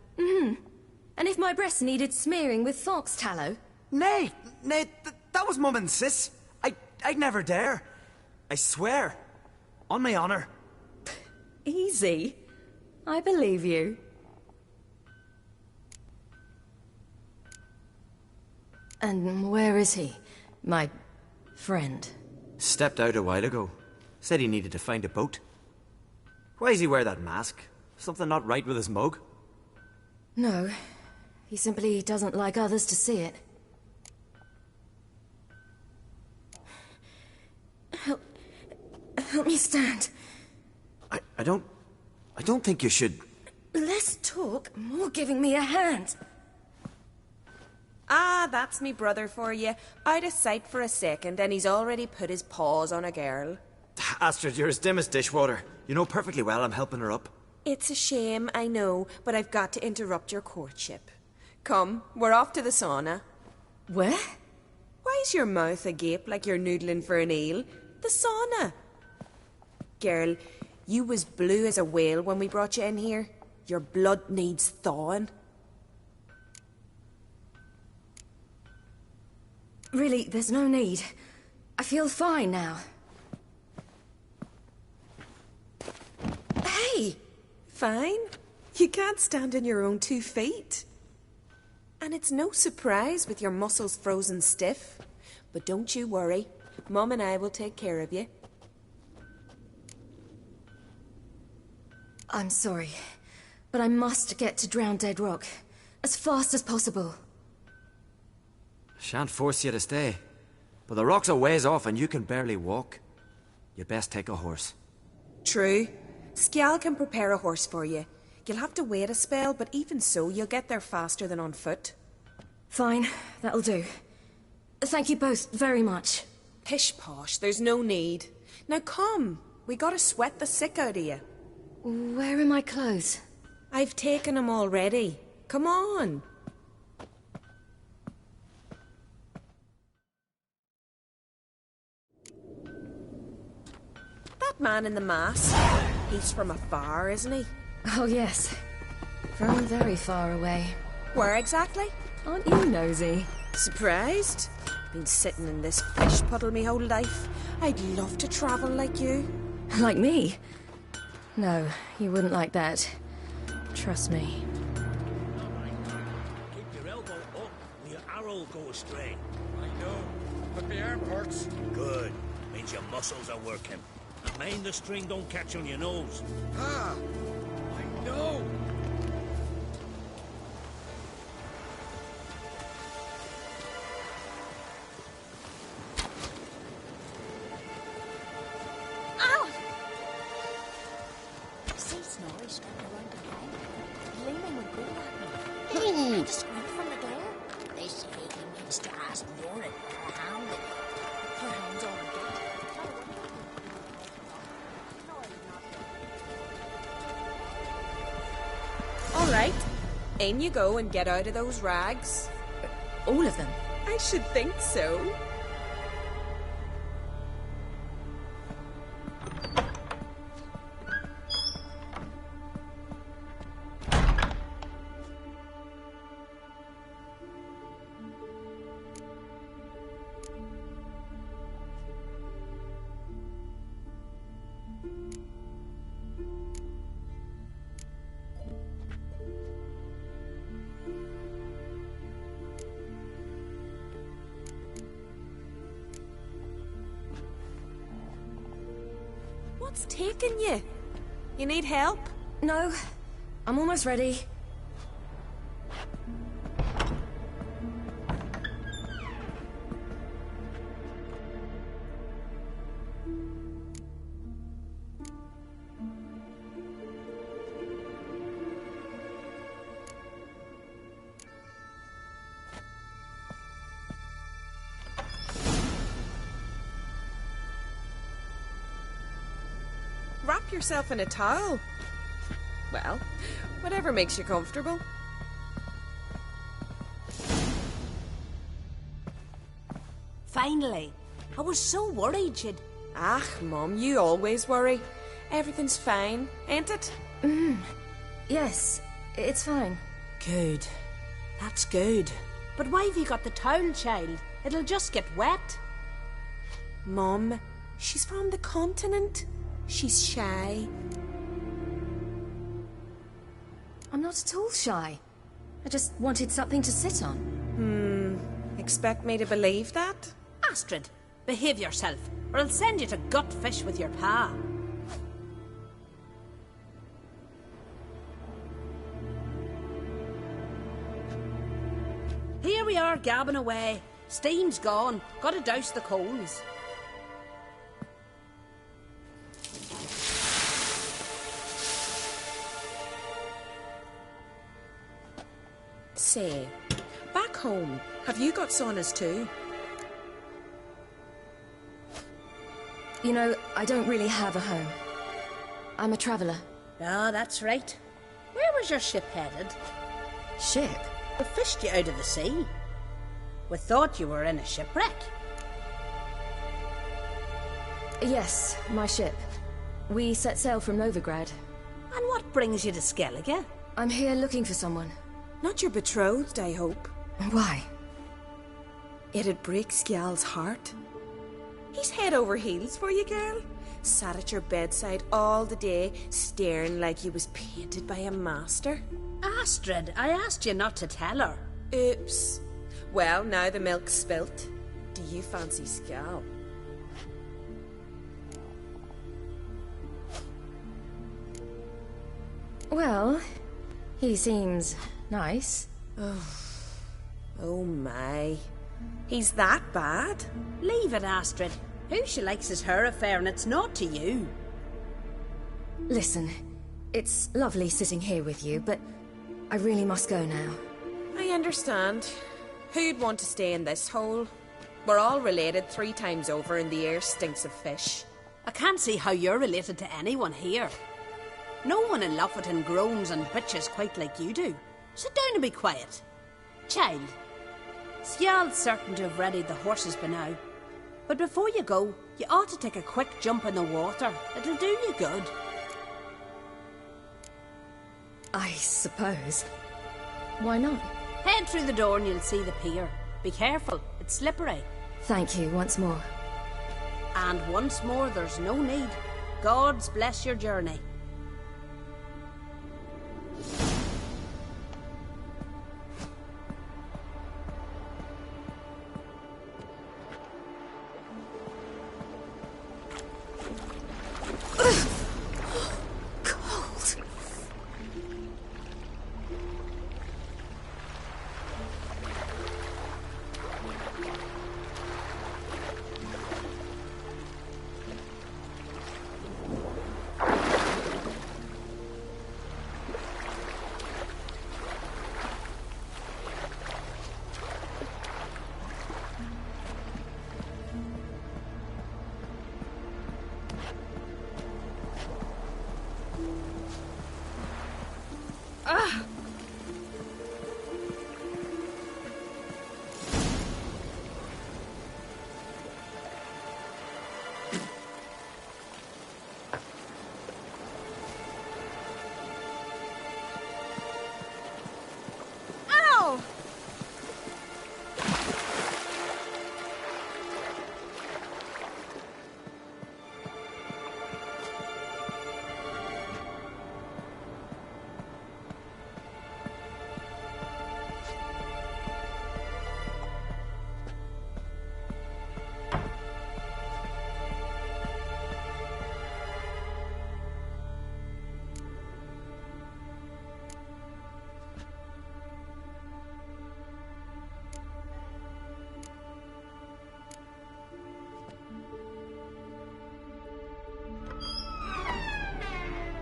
And if my breasts needed smearing with fox tallow? Nay, that was Mum and Sis. I'd never dare. I swear. On my honor. Easy. I believe you. And where is he? My friend? Stepped out a while ago. Said he needed to find a boat. Why does he wear that mask? Something not right with his mug? No. He simply doesn't like others to see it. Help me stand. I don't think you should... Less talk, more giving me a hand. Ah, that's me brother for you. Out of sight for a second, and he's already put his paws on a girl. Astrid, you're as dim as dishwater. You know perfectly well I'm helping her up. It's a shame, I know, but I've got to interrupt your courtship. Come, we're off to the sauna. Where? Why's your mouth agape like you're noodling for an eel? The sauna. Girl, you was blue as a whale when we brought you in here. Your blood needs thawing. Really, there's no need. I feel fine now. Hey! Fine? You can't stand on your own 2 feet. And it's no surprise with your muscles frozen stiff. But don't you worry. Mum and I will take care of you. I'm sorry, but I must get to Drowned Dead Rock as fast as possible. Shan't force you to stay. But the rock's a ways off and you can barely walk. You best take a horse. True. Skjal can prepare a horse for you. You'll have to wait a spell, but even so, you'll get there faster than on foot. Fine, that'll do. Thank you both very much. Pish-posh, there's no need. Now come, we gotta sweat the sick out of you. Where are my clothes? I've taken them already. Come on. That man in the mask, he's from afar, isn't he? Oh, yes. From very far away. Where exactly? Aren't you nosy? Surprised? Been sitting in this fish puddle me whole life. I'd love to travel like you. Like me? No, you wouldn't like that. Trust me. Keep your elbow up, or your arrow will go astray. I know, but the arm hurts. Good. Means your muscles are working. And mind the string don't catch on your nose. Ah, I know. In you go and get out of those rags. All of them? I should think so. What's taking you? You need help? No, I'm almost ready. Wrap yourself in a towel. Well, whatever makes you comfortable. Finally. I was so worried you'd... Ah, Mum, you always worry. Everything's fine, ain't it? Yes, it's fine. Good. That's good. But why have you got the towel, child? It'll just get wet. Mum, she's from the continent. She's shy. I'm not at all shy. I just wanted something to sit on. Expect me to believe that? Astrid, behave yourself, or I'll send you to gut fish with your pa. Here we are, gabbing away. Steam's gone. Gotta douse the coals. Say, back home, have you got saunas too? You know, I don't really have a home. I'm a traveller. Ah, that's right. Where was your ship headed? Ship? We fished you out of the sea. We thought you were in a shipwreck. Yes, my ship. We set sail from Novigrad. And what brings you to Skellige? I'm here looking for someone. Not your betrothed, I hope. Why? It'd break Skjal's heart. He's head over heels for you, girl. Sat at your bedside all the day, staring like he was painted by a master. Astrid, I asked you not to tell her. Oops. Well, now the milk's spilt. Do you fancy Skjal? Well, he seems nice. Oh my. He's that bad? Leave it, Astrid. Who she likes is her affair, and it's not to you. Listen, it's lovely sitting here with you, but I really must go now. I understand. Who'd want to stay in this hole? We're all related 3 times over, and the air stinks of fish. I can't see how you're related to anyone here. No one in Lofoten groans and bitches quite like you do. Sit down and be quiet. Child, Skjal's certain to have readied the horses by now. But before you go, you ought to take a quick jump in the water. It'll do you good. I suppose. Why not? Head through the door and you'll see the pier. Be careful, it's slippery. Thank you once more. And once more, there's no need. God's bless your journey.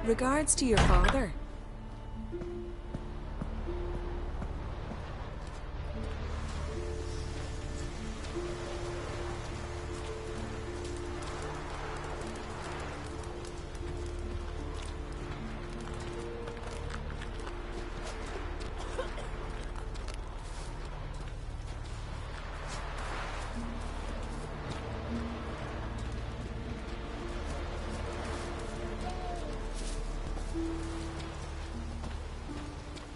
Regards to your father.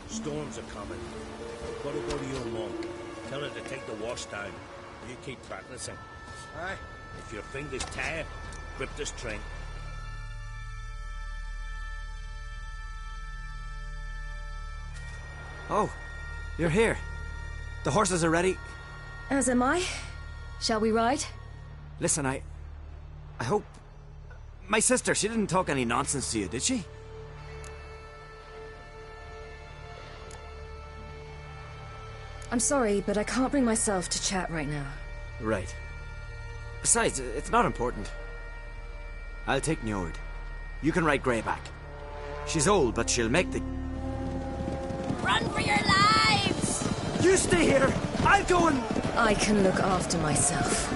Storms are coming. Gotta go to your mum. Tell her to take the wash down. You keep practicing. Aye. If your fingers tear, grip the string. Oh, you're here. The horses are ready. As am I. Shall we ride? Listen, I hope... My sister, she didn't talk any nonsense to you, did she? I'm sorry, but I can't bring myself to chat right now. Right. Besides, it's not important. I'll take Njord. You can ride Greyback. She's old, but she'll make the... Run for your lives! You stay here! I'll go and... I can look after myself.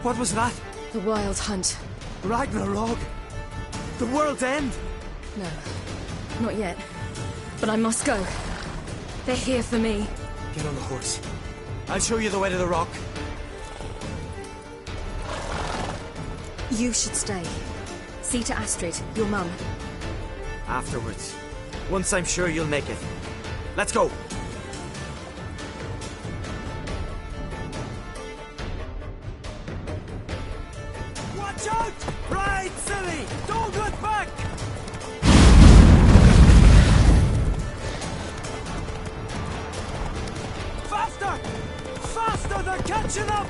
What was that? The Wild Hunt. Ragnarok? The world's end? No, not yet. But I must go. They're here for me. Get on the horse. I'll show you the way to the rock. You should stay. See to Astrid, your mum. Afterwards. Once I'm sure you'll make it. Let's go! Watch out! Ride, silly! Don't look back! Faster! Faster! They're catching up!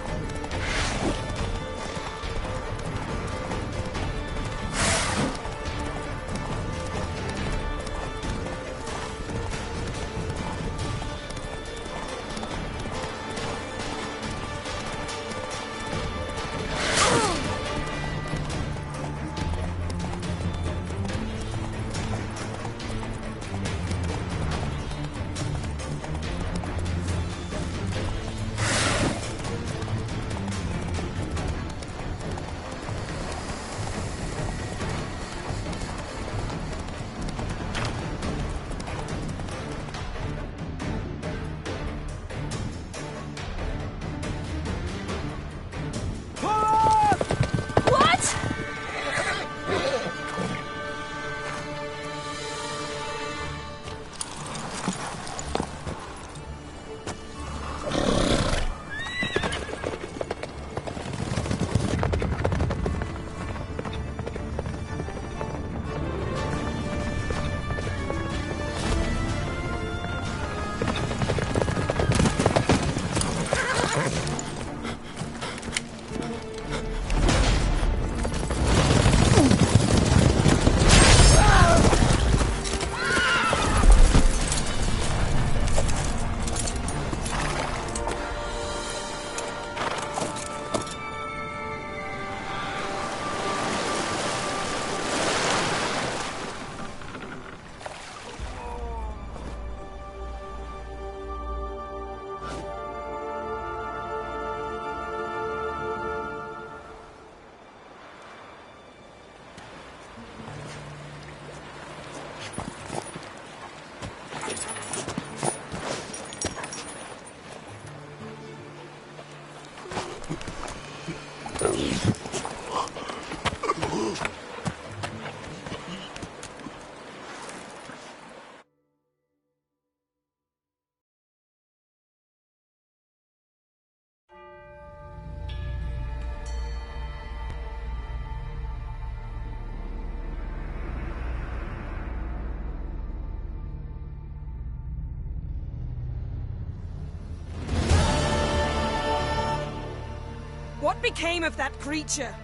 What became of that creature?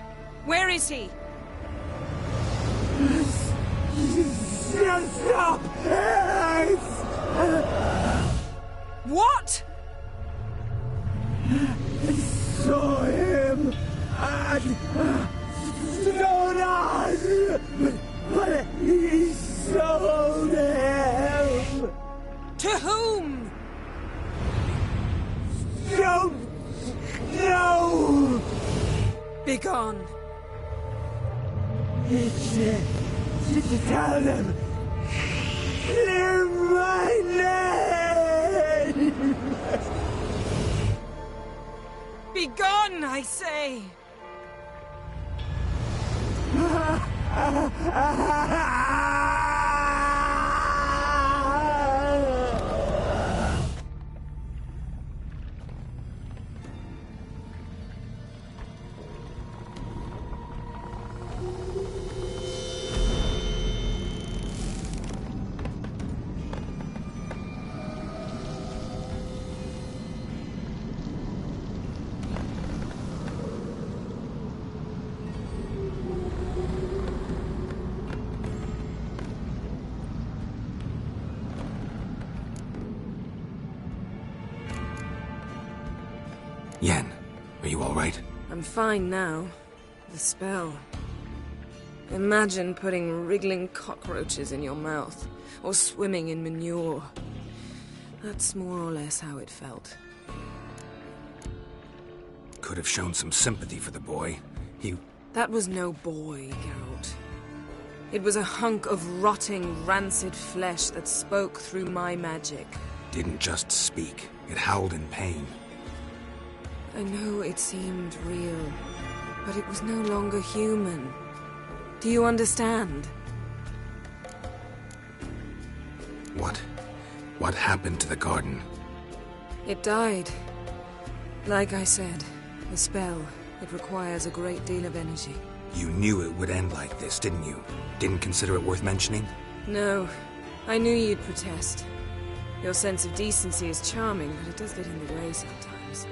Where is he? Stop! What? Saw him at Stone, but he sold him. To whom? Don't know. Begone. Tell them. Clear my name. Begone, I say. Yen, are you all right? I'm fine now. The spell. Imagine putting wriggling cockroaches in your mouth, or swimming in manure. That's more or less how it felt. Could have shown some sympathy for the boy. That was no boy, Geralt. It was a hunk of rotting, rancid flesh that spoke through my magic. Didn't just speak. It howled in pain. I know it seemed real, but it was no longer human. Do you understand? What happened to the garden? It died. Like I said, the spell, it requires a great deal of energy. You knew it would end like this, didn't you? Didn't consider it worth mentioning? No. I knew you'd protest. Your sense of decency is charming, but it does get in the way sometimes.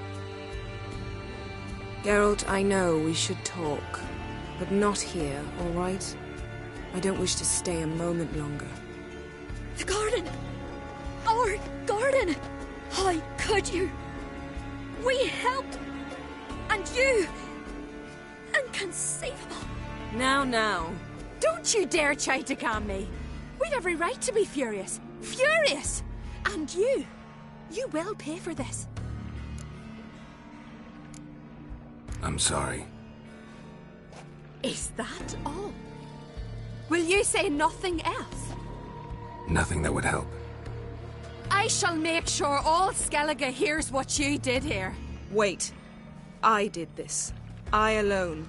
Geralt, I know we should talk, but not here, all right? I don't wish to stay a moment longer. The garden! Our garden! How could you? We helped! And you! Inconceivable! Now. Don't you dare try to calm me. We'd every right to be furious. Furious! And you will pay for this. I'm sorry. Is that all? Will you say nothing else? Nothing that would help. I shall make sure all Skellige hears what you did here. Wait. I did this. I alone.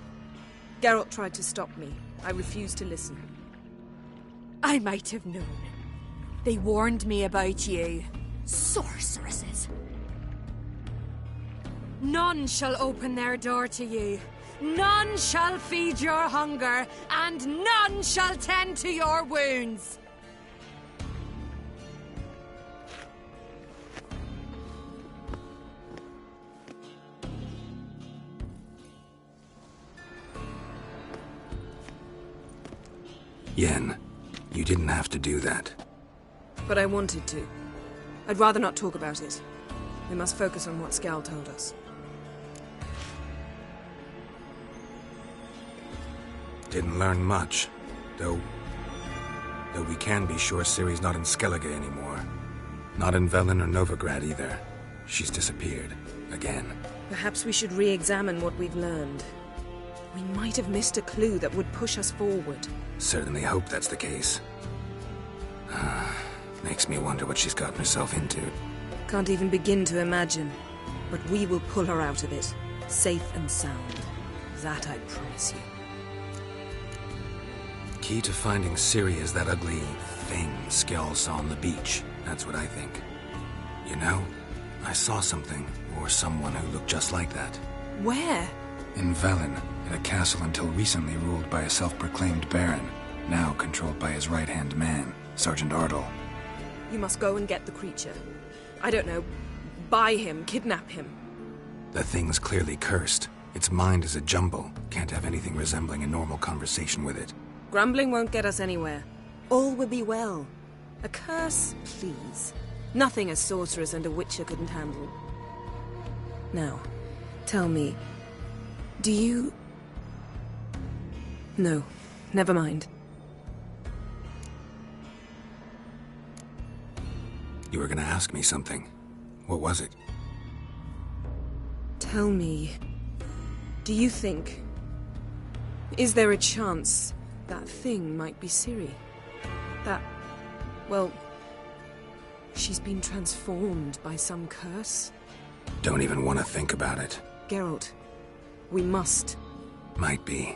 Geralt tried to stop me. I refused to listen. I might have known. They warned me about you. Sorceresses. None shall open their door to you. None shall feed your hunger, and none shall tend to your wounds. Yen, you didn't have to do that. But I wanted to. I'd rather not talk about it. We must focus on what Skal told us. Didn't learn much, though we can be sure Ciri's not in Skellige anymore. Not in Velen or Novigrad either. She's disappeared. Again. Perhaps we should re-examine what we've learned. We might have missed a clue that would push us forward. Certainly hope that's the case. Makes me wonder what she's gotten herself into. Can't even begin to imagine. But we will pull her out of it, safe and sound. That I promise you. Key to finding Ciri is that ugly thing Skell saw on the beach. That's what I think. You know, I saw something, or someone who looked just like that. Where? In Velen, in a castle until recently ruled by a self-proclaimed baron, now controlled by his right-hand man, Sergeant Ardle. You must go and get the creature. I don't know, buy him, kidnap him. The thing's clearly cursed. Its mind is a jumble. Can't have anything resembling a normal conversation with it. Grumbling won't get us anywhere. All will be well. A curse, please. Nothing a sorceress and a witcher couldn't handle. Now, tell me, do you... No, never mind. You were gonna ask me something. What was it? Tell me, do you think... Is there a chance that thing might be Ciri? That... well... she's been transformed by some curse? Don't even want to think about it. Geralt, we must. Might be.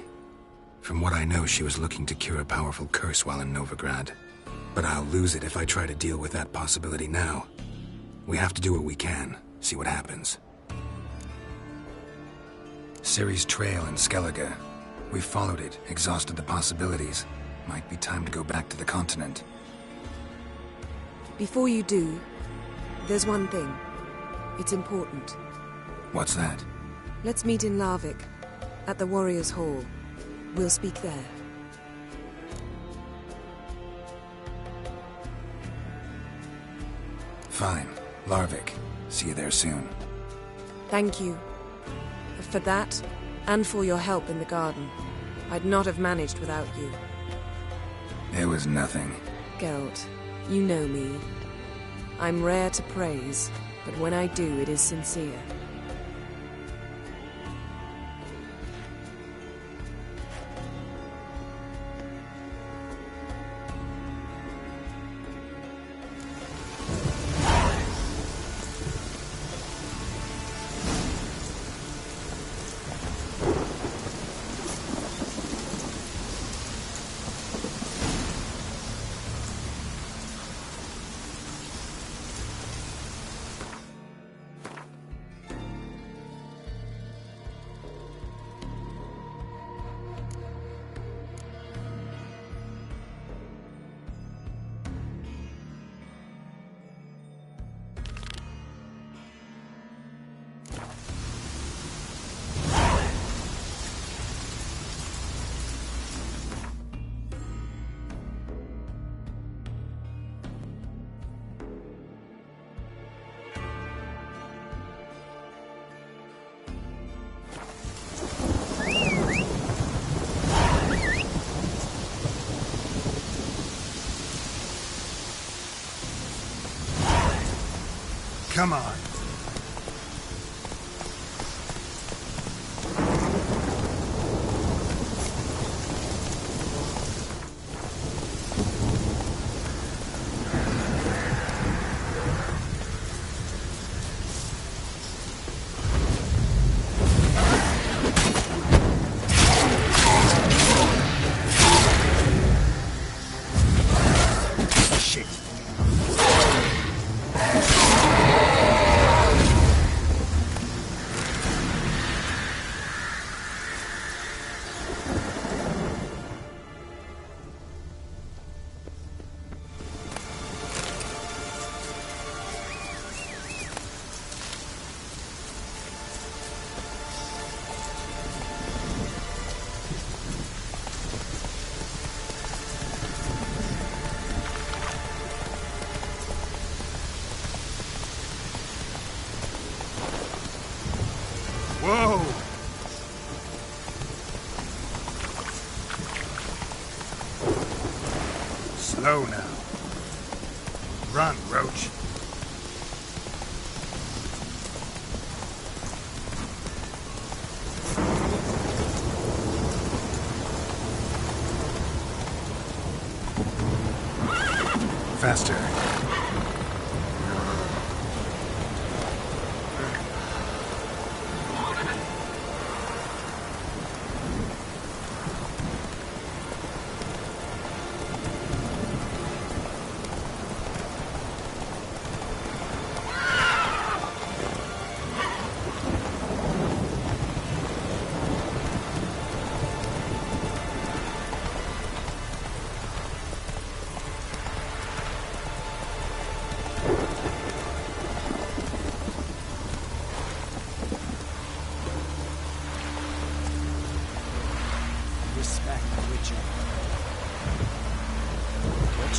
From what I know, she was looking to cure a powerful curse while in Novigrad. But I'll lose it if I try to deal with that possibility now. We have to do what we can, see what happens. Ciri's trail in Skellige. We've followed it, exhausted the possibilities. Might be time to go back to the continent. Before you do, there's one thing. It's important. What's that? Let's meet in Larvik, at the Warriors' Hall. We'll speak there. Fine. Larvik. See you there soon. Thank you. For that, and for your help in the garden. I'd not have managed without you. It was nothing. Geralt, you know me. I'm rare to praise, but when I do, it is sincere. Come on. Whoa! Slow now. Run, Roach. Faster.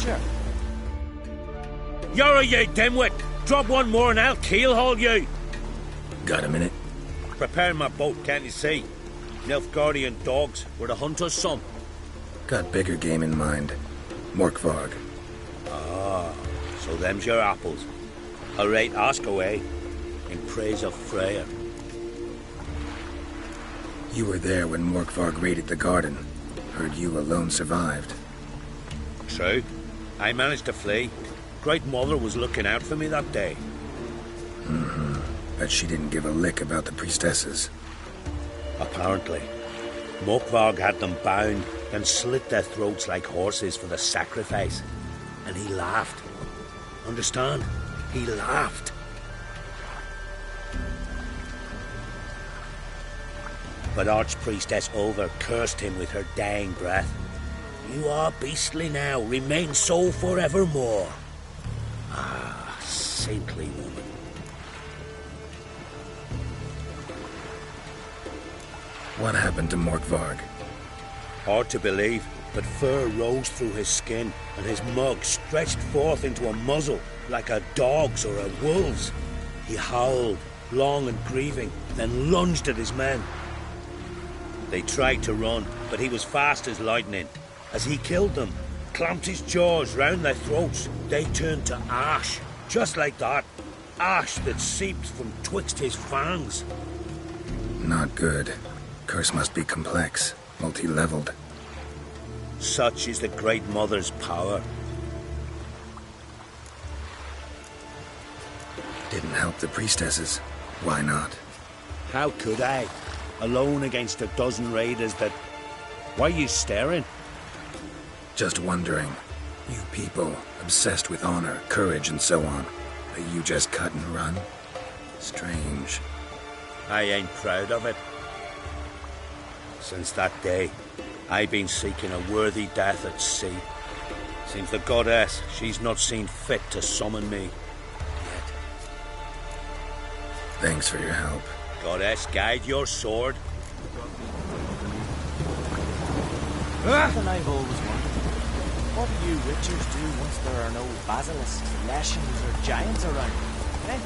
sure. You're you dimwit! Drop one more and I'll keelhaul you! Got a minute? Prepare my boat, can't you see? Nilfgaardian dogs were to hunt us some. Got bigger game in mind. Morkvarg. Ah, so them's your apples. All right, ask away. In praise of Freya. You were there when Morkvarg raided the garden. Heard you alone survived. True. I managed to flee. Great Mother was looking out for me that day. Mm-hmm. But she didn't give a lick about the priestesses. Apparently. Morkvarg had them bound and slit their throats like horses for the sacrifice. And he laughed. Understand? He laughed. But Archpriestess Ulver cursed him with her dying breath. You are beastly now, remain so forevermore. Ah, saintly woman. What happened to Morkvarg? Hard to believe, but fur rose through his skin, and his mug stretched forth into a muzzle, like a dog's or a wolf's. He howled, long and grieving, then lunged at his men. They tried to run, but he was fast as lightning. As he killed them, clamped his jaws round their throats, they turned to ash, just like that. Ash that seeped from twixt his fangs. Not good. Curse must be complex, multi-leveled. Such is the Great Mother's power. Didn't help the priestesses. Why not? How could I? Alone against a dozen raiders that... Why are you staring? Just wondering. You people, obsessed with honor, courage, and so on. But you just cut and run? Strange. I ain't proud of it. Since that day, I've been seeking a worthy death at sea. Seems the goddess, she's not seen fit to summon me yet. Thanks for your help. Goddess, guide your sword. Something I've always wondered. What do you witchers do once there are no basilisks, leshens, or giants around? Eh?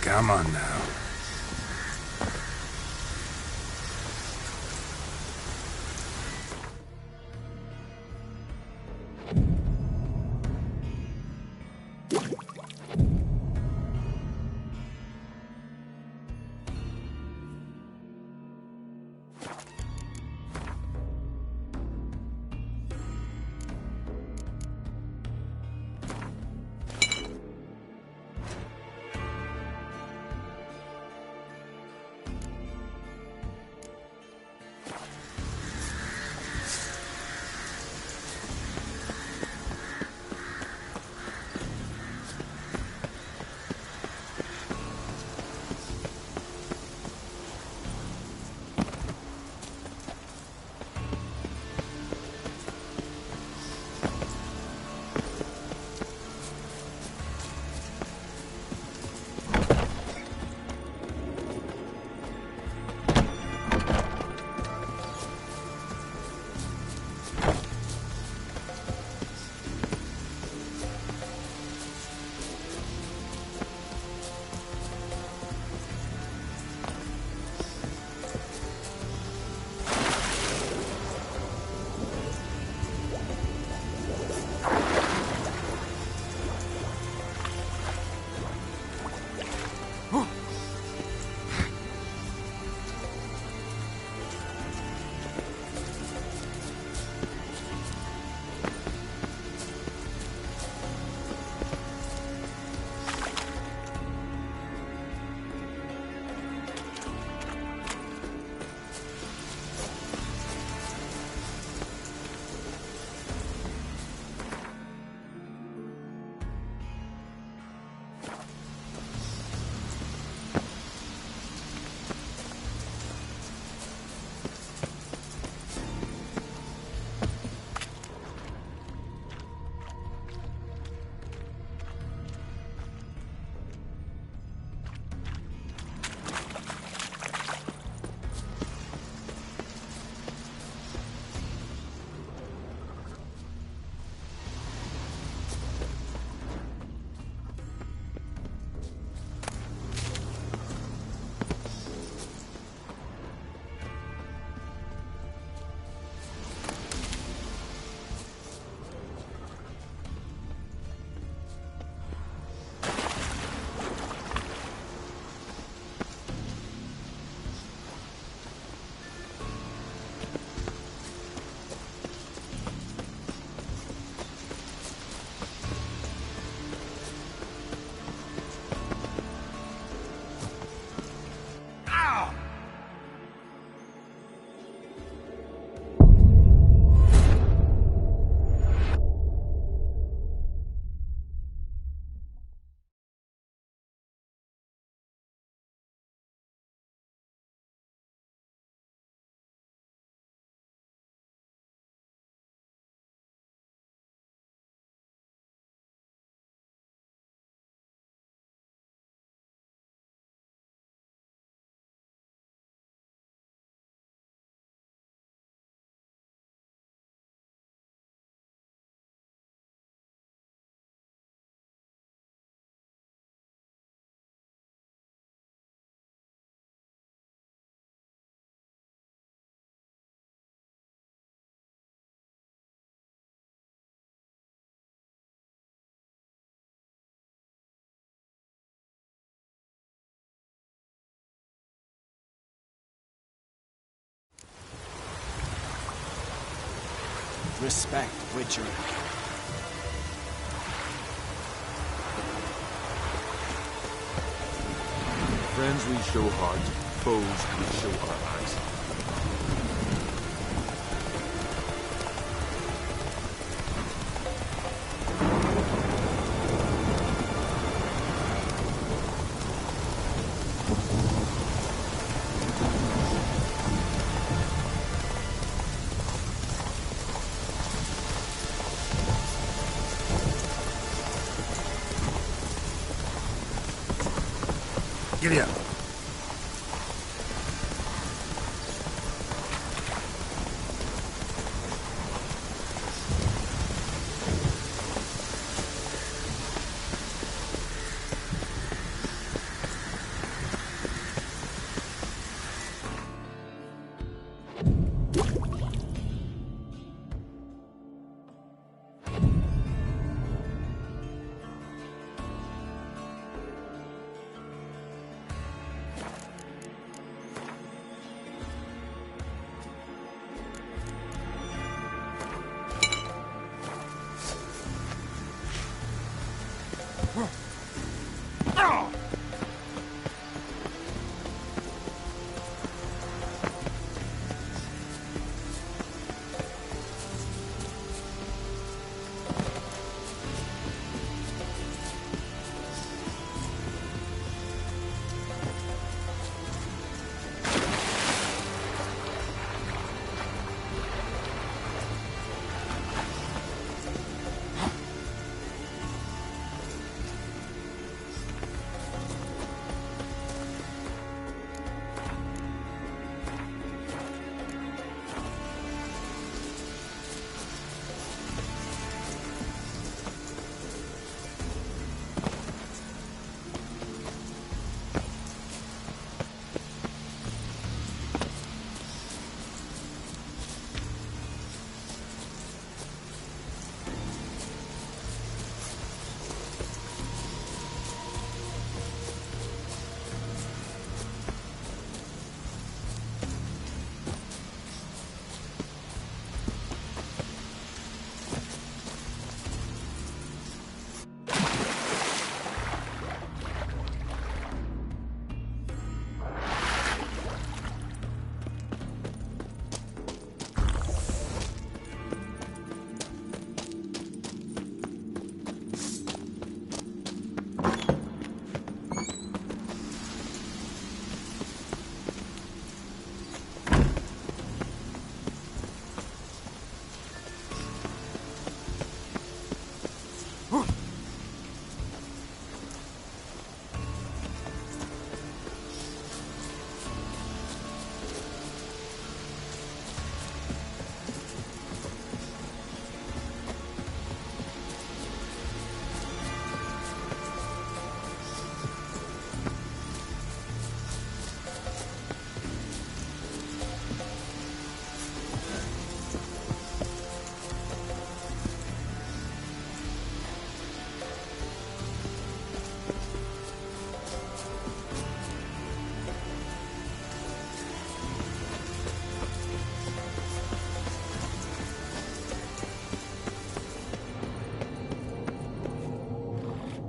Come on now. respect, Witcher. Friends we show heart, foes we show our eyes. Giddy up.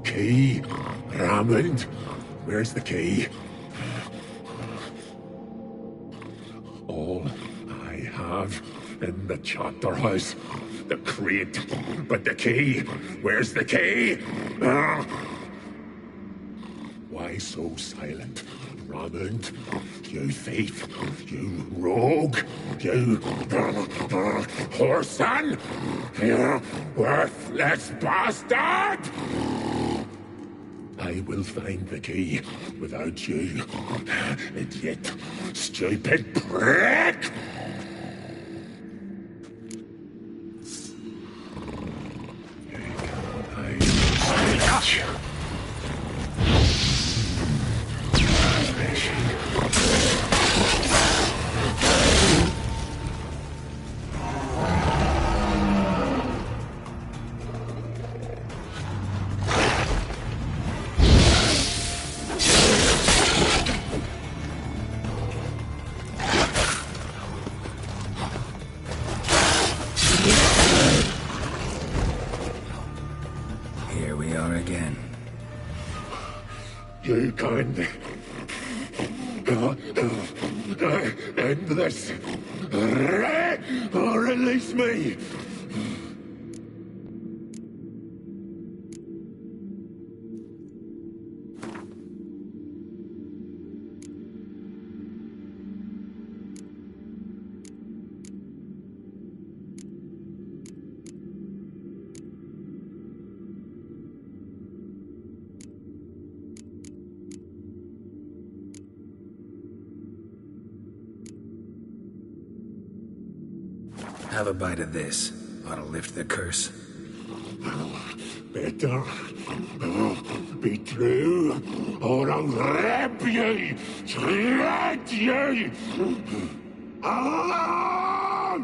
Key? Raymond? Where's the key? All I have in the chapter house. The crate. But the key? Where's the key? Why so silent? Raymond, you thief, you rogue, you whoreson, you worthless bastard! I will find the key without you, idiot, stupid prick! You can end this. Release me. Have a bite of this. Ought to lift the curse. Better be true, or I'll rip ye, shred ye. Ah!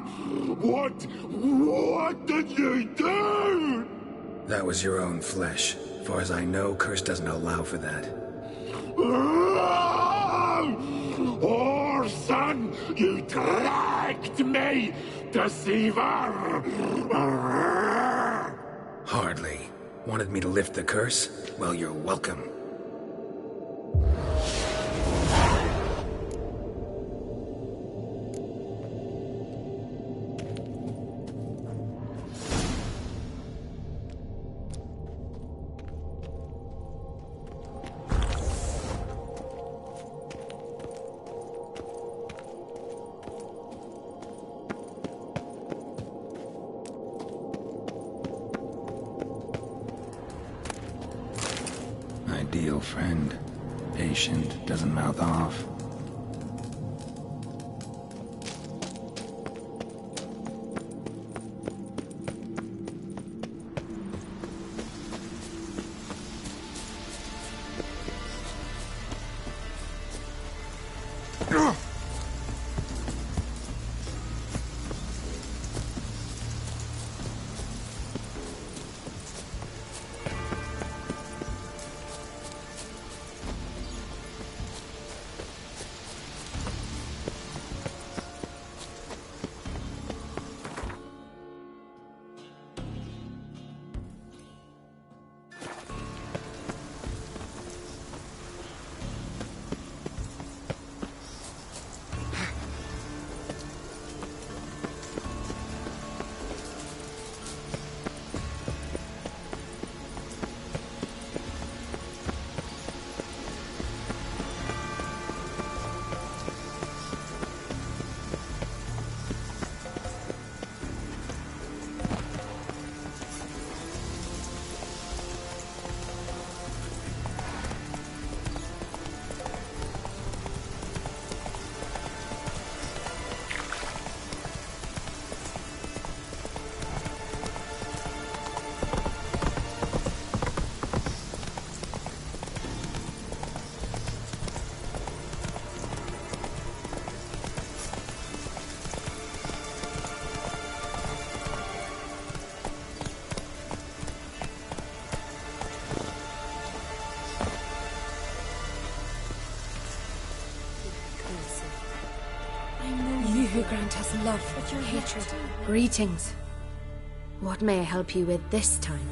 What did you do? That was your own flesh. As far as I know, curse doesn't allow for that. Orson, you tricked me, deceiver! Hardly. Wanted me to lift the curse? Well, you're welcome. Ideal friend. Patient, doesn't mouth off. Who grant us love, but your hatred. Greetings. What may I help you with this time?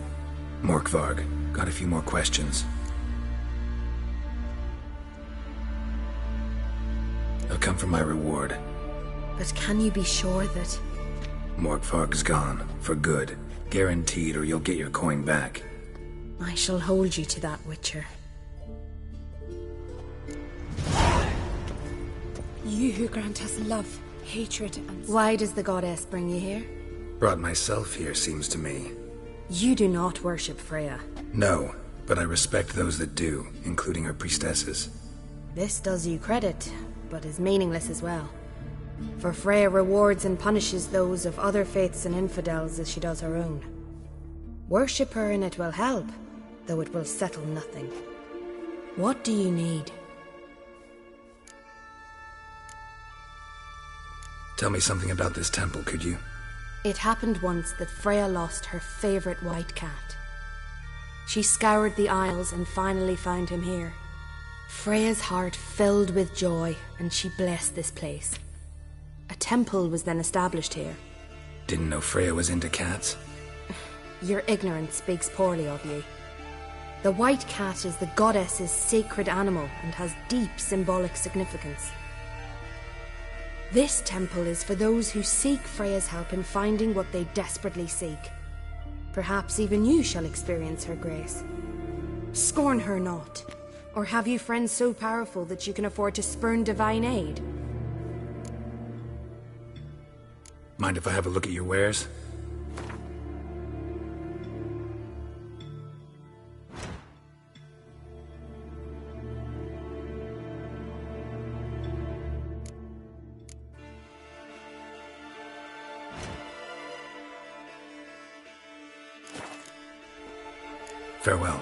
Morkvarg, got a few more questions. I'll come for my reward. But can you be sure that... Morkvarg's gone, for good. Guaranteed, or you'll get your coin back. I shall hold you to that, Witcher. You who grant us love, hatred, and... Why does the goddess bring you here? Brought myself here, seems to me. You do not worship Freya. No, but I respect those that do, including her priestesses. This does you credit, but is meaningless as well. For Freya rewards and punishes those of other faiths and infidels as she does her own. Worship her and it will help, though it will settle nothing. What do you need? Tell me something about this temple, could you? It happened once that Freya lost her favorite white cat. She scoured the Isles and finally found him here. Freya's heart filled with joy, and she blessed this place. A temple was then established here. Didn't know Freya was into cats? Your ignorance speaks poorly of you. The white cat is the goddess's sacred animal and has deep symbolic significance. This temple is for those who seek Freya's help in finding what they desperately seek. Perhaps even you shall experience her grace. Scorn her not. Or have you friends so powerful that you can afford to spurn divine aid? Mind if I have a look at your wares? Farewell.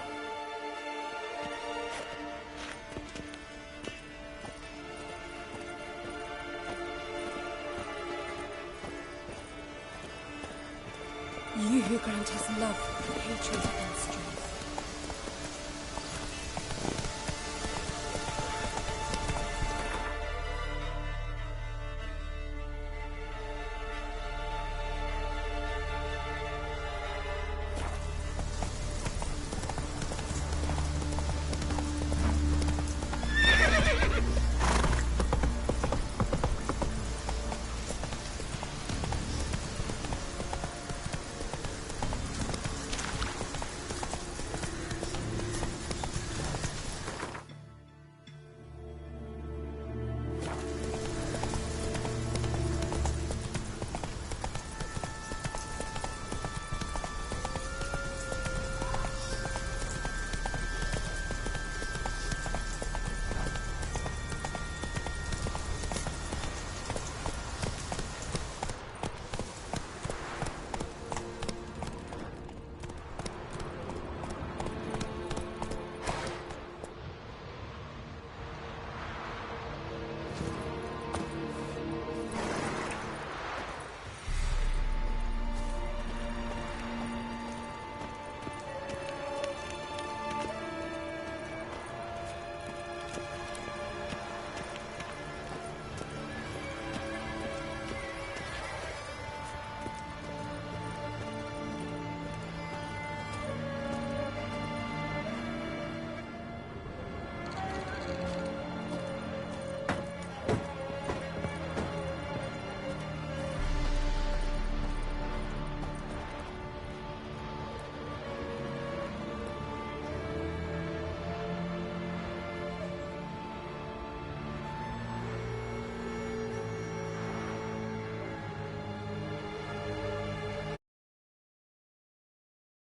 You who grant his love and hatred against strength.